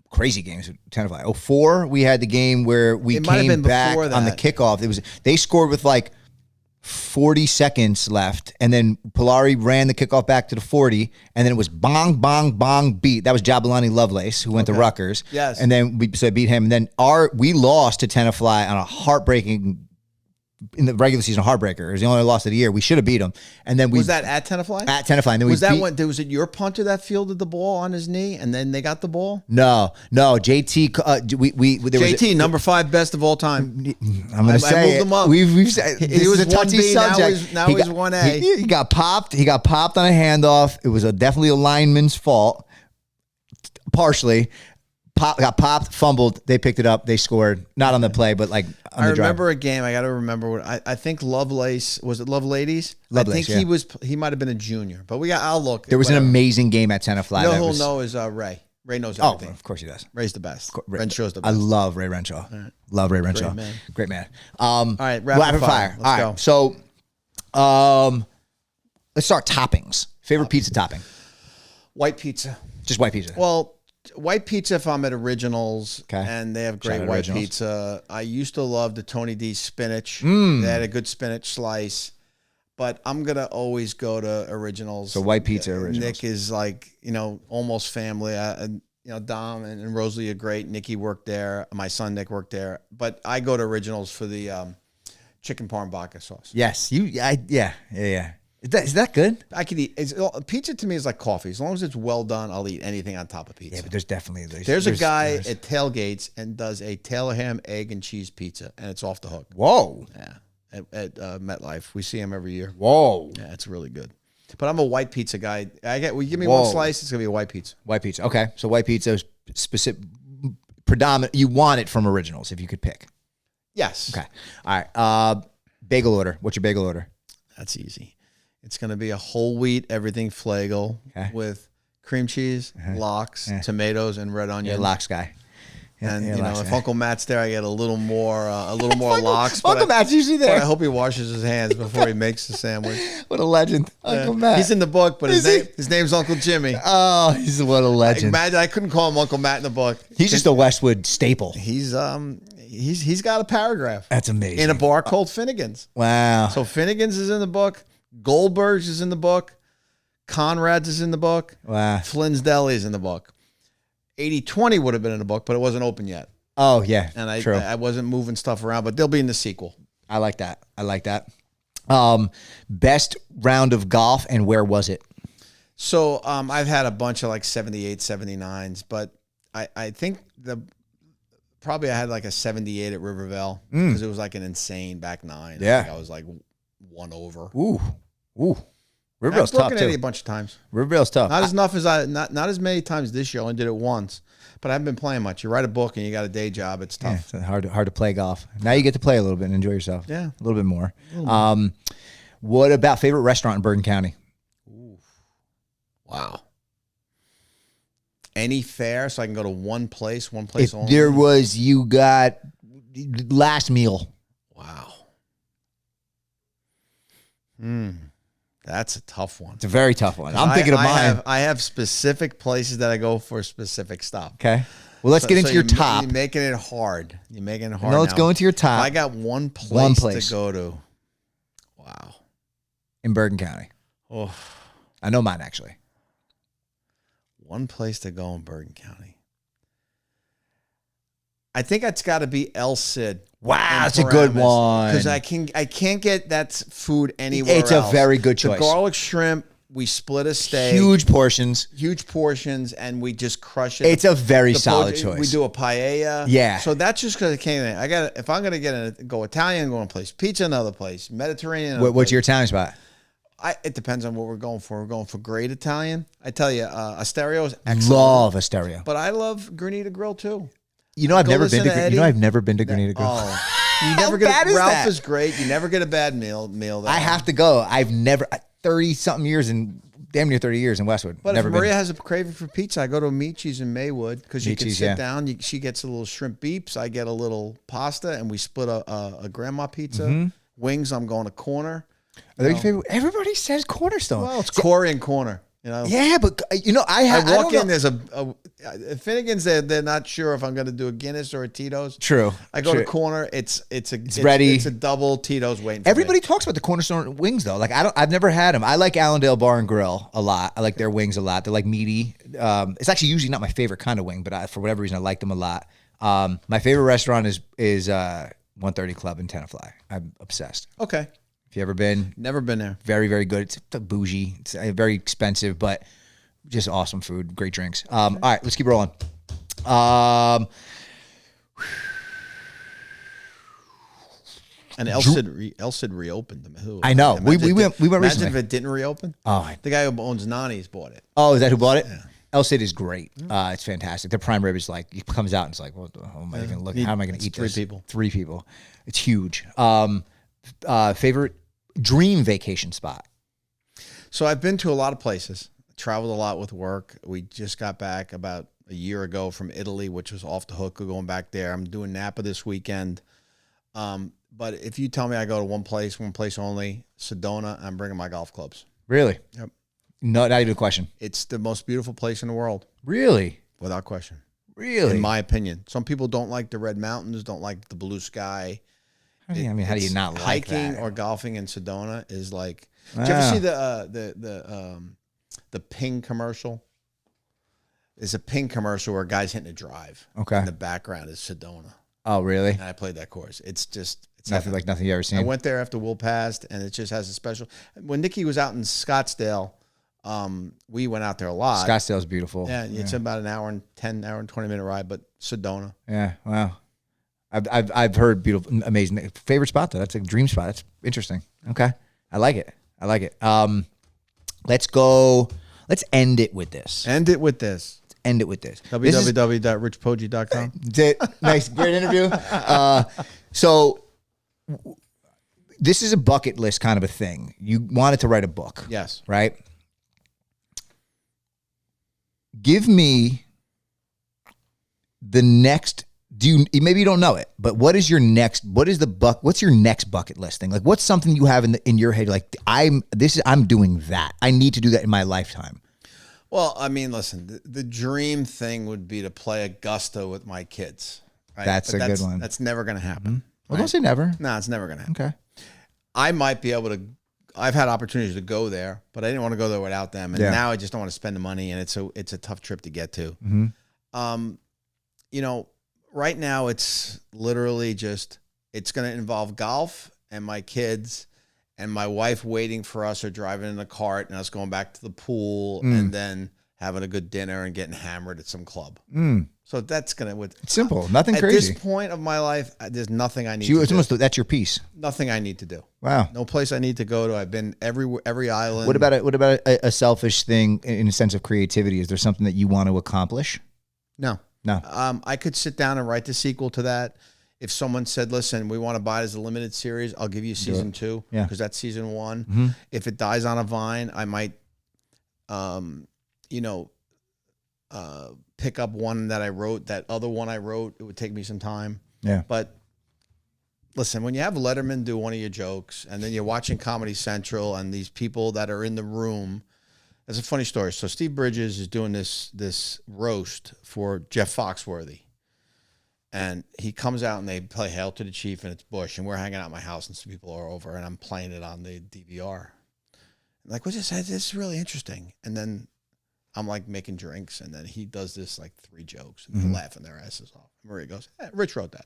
crazy games at Tenafly. 04, we had the game where we came back on the kickoff. They scored with like 40 seconds left, and then Polari ran the kickoff back to the 40, and then it was bong, bong, bong, beat. That was Jabulani Lovelace, who went to Rutgers. Yes. And then we beat him. And then we lost to Tenafly on a heartbreaking in the regular season heartbreaker. It was the only loss of the year. We should have beat them. And then was that at Tenafly? At Tenafly. And then was it your punter that fielded the ball on his knee and then they got the ball? No. JT. JT, number 5 best of all time. I'm going to say I moved him up. We've said he was a touchy subject. Now he's 1A. He got popped. He got popped on a handoff. It was definitely a lineman's fault. Partially. Got popped, fumbled. They picked it up. They scored. Not on the play, but like on the drive. I remember a game. I got to remember what I think. Lovelace, was it Loveladies? Lovelace, I think he might have been a junior, but I'll look. There was an amazing game at Tenafly. You know who'll know is Ray. Ray knows everything. Oh, of course he does. Ray's the best. Renshaw's the best. I love Ray Renshaw. Right. Love Ray Renshaw. Great man. All right, rapid fire. Let's go. So Let's start toppings. Favorite pizza topping? White pizza. Just white pizza. Well, white pizza if I'm at Originals, okay. And they have great white Originals. pizza. I used to love the Tony D's spinach. They had a good spinach slice. But I'm going to always go to Originals. So white pizza Originals. Nick is like, almost family. Dom and Rosalie are great. Nikki worked there. My son Nick worked there. But I go to Originals for the chicken parm vodka sauce. Yes. Yeah. Is that good? I could eat. Pizza to me is like coffee. As long as it's well done, I'll eat anything on top of pizza. Yeah, but there's definitely... There's a guy at Tailgates and does a tail ham, egg, and cheese pizza, and it's off the hook. Whoa. Yeah. At MetLife. We see him every year. Whoa. Yeah, it's really good. But I'm a white pizza guy. Give me one slice, it's going to be a white pizza. White pizza. Okay. So white pizza is specific, predominant. You want it from Originals if you could pick. Yes. Okay. All right. Bagel order. What's your bagel order? That's easy. It's going to be a whole wheat everything flagel with cream cheese, lox, tomatoes, and red onion. You're a lox guy. And if Uncle Matt's there, I get a little more lox. Uncle Matt's usually there. But I hope he washes his hands before he makes the sandwich. What a legend, Uncle Matt. He's in the book, but his name's Uncle Jimmy. Oh, he's what a legend. Imagine I couldn't call him Uncle Matt in the book. He's just a Westwood staple. He's got a paragraph. That's amazing. In a bar called Finnegan's. Wow. So Finnegan's is in the book. Goldberg's is in the book. Conrad's is in the book. Wow. Flynn's Deli is in the book. 80/20 would have been in the book, but it wasn't open yet. Oh, yeah. And I true. I wasn't moving stuff around, but they'll be in the sequel. I like that. Best round of golf, and where was it? So I've had a bunch of like 78, 79s, but I think probably I had like a 78 at Rivervale because it was like an insane back nine. Yeah. I was like one over. Ooh. Rivervale's tough too. A bunch of times. Rivervale's tough. Not as many times this year. I only did it once, but I haven't been playing much. You write a book and you got a day job. It's tough. Yeah, it's hard to play golf. Now you get to play a little bit and enjoy yourself. Yeah, a little bit more. What about favorite restaurant in Bergen County? Ooh. Wow. Any fair, so I can go to one place if only. There was, you got last meal. Wow. That's a tough one. It's a very tough one. I'm thinking of mine. I have specific places that I go for specific stuff. Okay. Well, let's get into your top. You're making it hard. No, let's go into your top. I got one place to go to. Wow. In Bergen County. Oh. I know mine, actually. One place to go in Bergen County. I think it's got to be El Cid. Wow, that's a good one. Because I can't get that food anywhere else. It's a very good choice. The garlic shrimp, we split a steak. Huge portions, and we just crush it. It's a very solid choice. We do a paella. Yeah. So that's just because I can't. If I'm gonna go Italian, go one place. Pizza, another place. Mediterranean. What's your Italian spot? It depends on what we're going for. We're going for great Italian. I tell you, Asterio is excellent. Love Asterio. But I love Granita Grill too. I've never been to Granita Grill. Oh, you never get Ralph is great. You never get a bad meal there. I have to go. I've never 30-something years and damn near 30 years in Westwood. But if Maria has a craving for pizza, I go to Amici's in Maywood because you can sit down. She gets a little shrimp beeps. I get a little pasta, and we split a grandma pizza. Mm-hmm. Wings, I'm going to Corner. Are they your favorite? Everybody says Cornerstone. Well, it's Corey and Corner. Yeah, but I walk in. There's at Finnegan's. They're not sure if I'm going to do a Guinness or a Tito's. True. I go to Corner. It's ready. It's a double Tito's waiting. Everybody talks about the Cornerstone wings though. Like I've never had them. I like Allendale Bar and Grill a lot. I like their wings a lot. They're like meaty. It's actually usually not my favorite kind of wing, but for whatever reason I like them a lot. My favorite restaurant is 130 Club in Tenafly. I'm obsessed. Okay. You ever been? Never been there. Very, very good. It's bougie. It's very expensive, but just awesome food. Great drinks. All right, let's keep rolling. And El Cid reopened. I know. We went recently. Imagine if it didn't reopen. Oh, the guy who owns Nani's bought it. Oh, is that who bought it? Yeah. El Cid is great. It's fantastic. Their prime rib is like, it comes out and it's like, what the hell am I even looking? How am I going to eat this? 3 people. It's huge. Favorite dream vacation spot? So I've been to a lot of places. Traveled a lot with work. We just got back about a year ago from Italy, which was off the hook. We're going back there. I'm doing Napa this weekend. But if you tell me I go to one place only, Sedona, I'm bringing my golf clubs. Really? Yep. No, not even a question. It's the most beautiful place in the world. Really? Without question. Really? In my opinion. Some people don't like the red mountains, don't like the blue sky. How do you not like hiking that? or golfing in Sedona is like. Did you ever see the Ping commercial? There's a Ping commercial where a guy's hitting a drive. Okay. In the background is Sedona. Oh, really? And I played that course. It's nothing like nothing you ever seen. I went there after Will passed, and it just has a special. When Nikki was out in Scottsdale, we went out there a lot. Scottsdale's beautiful. Yeah, it's about an hour and 20-minute ride, but Sedona. Yeah, wow. I've heard beautiful, amazing. Favorite spot though? That's a dream spot. That's interesting. Okay, I like it. Let's go. Let's end it with this. www.richpoggi.com. Nice, great interview. So this is a bucket list kind of a thing. You wanted to write a book. Yes. Right? Give me the next, maybe you don't know it, but what's your next bucket list thing? Like what's something you have in your head? Like I'm doing that. I need to do that in my lifetime. Well, I mean, listen, the dream thing would be to play Augusta with my kids. Right? That's a good one. That's never going to happen. Mm-hmm. Well, don't say never. No, it's never going to happen. Okay. I might be able to. I've had opportunities to go there, but I didn't want to go there without them. And now I just don't want to spend the money, and it's a tough trip to get to. Mm-hmm. Right now it's literally just it's going to involve golf and my kids and my wife waiting for us or driving in the cart and us going back to the pool and then having a good dinner and getting hammered at some club. So that's going to... It's simple. Nothing crazy. At this point of my life, there's nothing I need to do. That's your piece. Nothing I need to do. Wow. No place I need to go to. I've been every island. What about a selfish thing in a sense of creativity? Is there something that you want to accomplish? No. I could sit down and write the sequel to that. If someone said, listen, we want to buy it as a limited series, I'll give you season 2 because that's season 1. Mm-hmm. If it dies on a vine, I might, pick up one that I wrote. That other one I wrote, it would take me some time. Yeah. But listen, when you have Letterman do one of your jokes and then you're watching Comedy Central and these people that are in the room, there's a funny story. So Steve Bridges is doing this roast for Jeff Foxworthy. And he comes out and they play Hail to the Chief and it's Bush. And we're hanging out at my house and some people are over and I'm playing it on the DVR. I'm like, what's this? This is really interesting. And then I'm like making drinks. And then he does this like 3 jokes and they're laughing their asses off. Maria goes, Rich wrote that.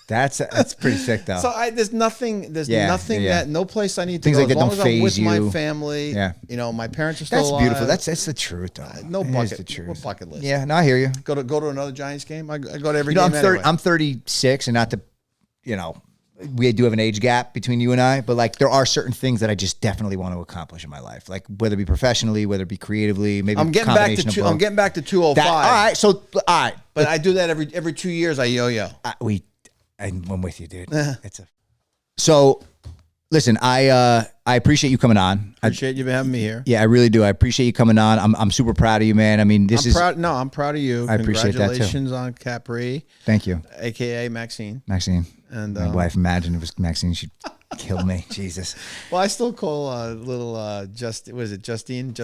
That's pretty sick though. So there's nothing that no place I need to Things go. Like as long as I'm with you. my family. Yeah. My parents are still alive. Beautiful. That's the truth though. No bucket. The truth. What bucket list? Yeah, no, I hear you. Go to another Giants game. I go to every game anyway. I'm 36 and not to, we do have an age gap between you and I, but like there are certain things that I just definitely want to accomplish in my life. Like whether it be professionally, whether it be creatively, maybe I'm getting back to 205. All right. But I do that every 2 years. I yo-yo. I'm with you, dude. So, listen, I appreciate you coming on. Appreciate you having me here. Yeah, I really do. I appreciate you coming on. I'm super proud of you, man. I mean, I'm proud of you. I appreciate that too. Congratulations on Capri. Thank you. AKA Maxine. And my wife, imagine if it was Maxine, she'd kill me. Jesus. Well, I still call was it Justine?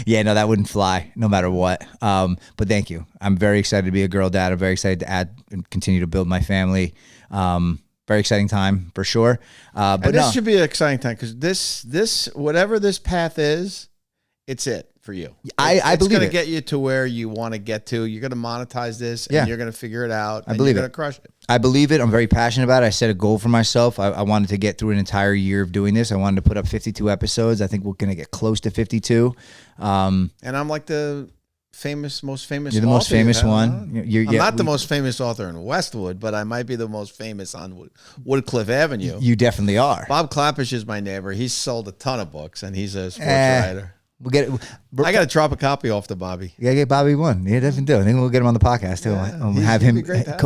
Yeah, no, that wouldn't fly no matter what. But thank you. I'm very excited to be a girl dad. I'm very excited to add and continue to build my family. Very exciting time for sure. But this should be an exciting time because this whatever this path is, it's it for you. I believe it's going to get you to where you want to get to. You're going to monetize this and you're going to figure it out. I believe you're going to crush it. I believe it. I'm very passionate about it. I set a goal for myself. I wanted to get through an entire year of doing this. I wanted to put up 52 episodes. I think we're going to get close to 52. And I'm like the most famous. You're the most famous one. I'm not the most famous author in Westwood, but I might be the most famous on Woodcliff Avenue. You definitely are. Bob Clappish is my neighbor. He's sold a ton of books, and he's a sports writer. We'll get it. I got to drop a copy off to Bobby. You got to get Bobby one. Yeah, definitely do. I think we'll get him on the podcast too. We'll have him.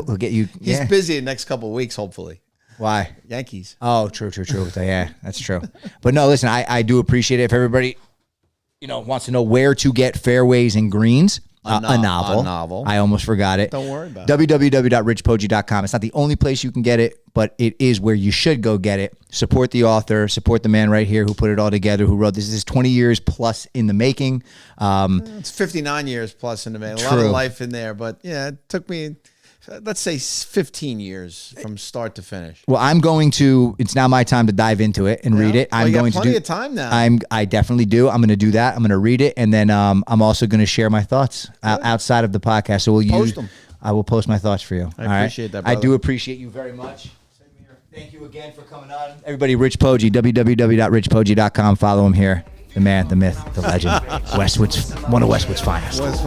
We'll get you. He's busy the next couple of weeks, hopefully. Why? Yankees. Oh, true. Yeah, that's true. But no, listen, I do appreciate it. If everybody, wants to know where to get Fairways and Greens, a novel. A novel. I almost forgot it. Don't worry about it. www.richpoggi.com. It's not the only place you can get it, but it is where you should go get it. Support the author. Support the man right here who put it all together, who wrote this. This is 20 years plus in the making. It's 59 years plus in the making. A lot of life in there, but yeah, it took me, let's say 15 years from start to finish. Well, it's now my time to dive into it and read it. I'm going to do plenty of time now. I definitely do. I'm going to do that. I'm going to read it. And then I'm also going to share my thoughts outside of the podcast. So I will post my thoughts for you. I appreciate that, brother. I do appreciate you very much. Thank you again for coming on. Everybody, Rich Poggi, www.richpoggi.com. Follow him here. The man, the myth, the legend. One of Westwood's finest. West.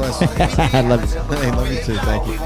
I love you. Hey, love you too. Thank you.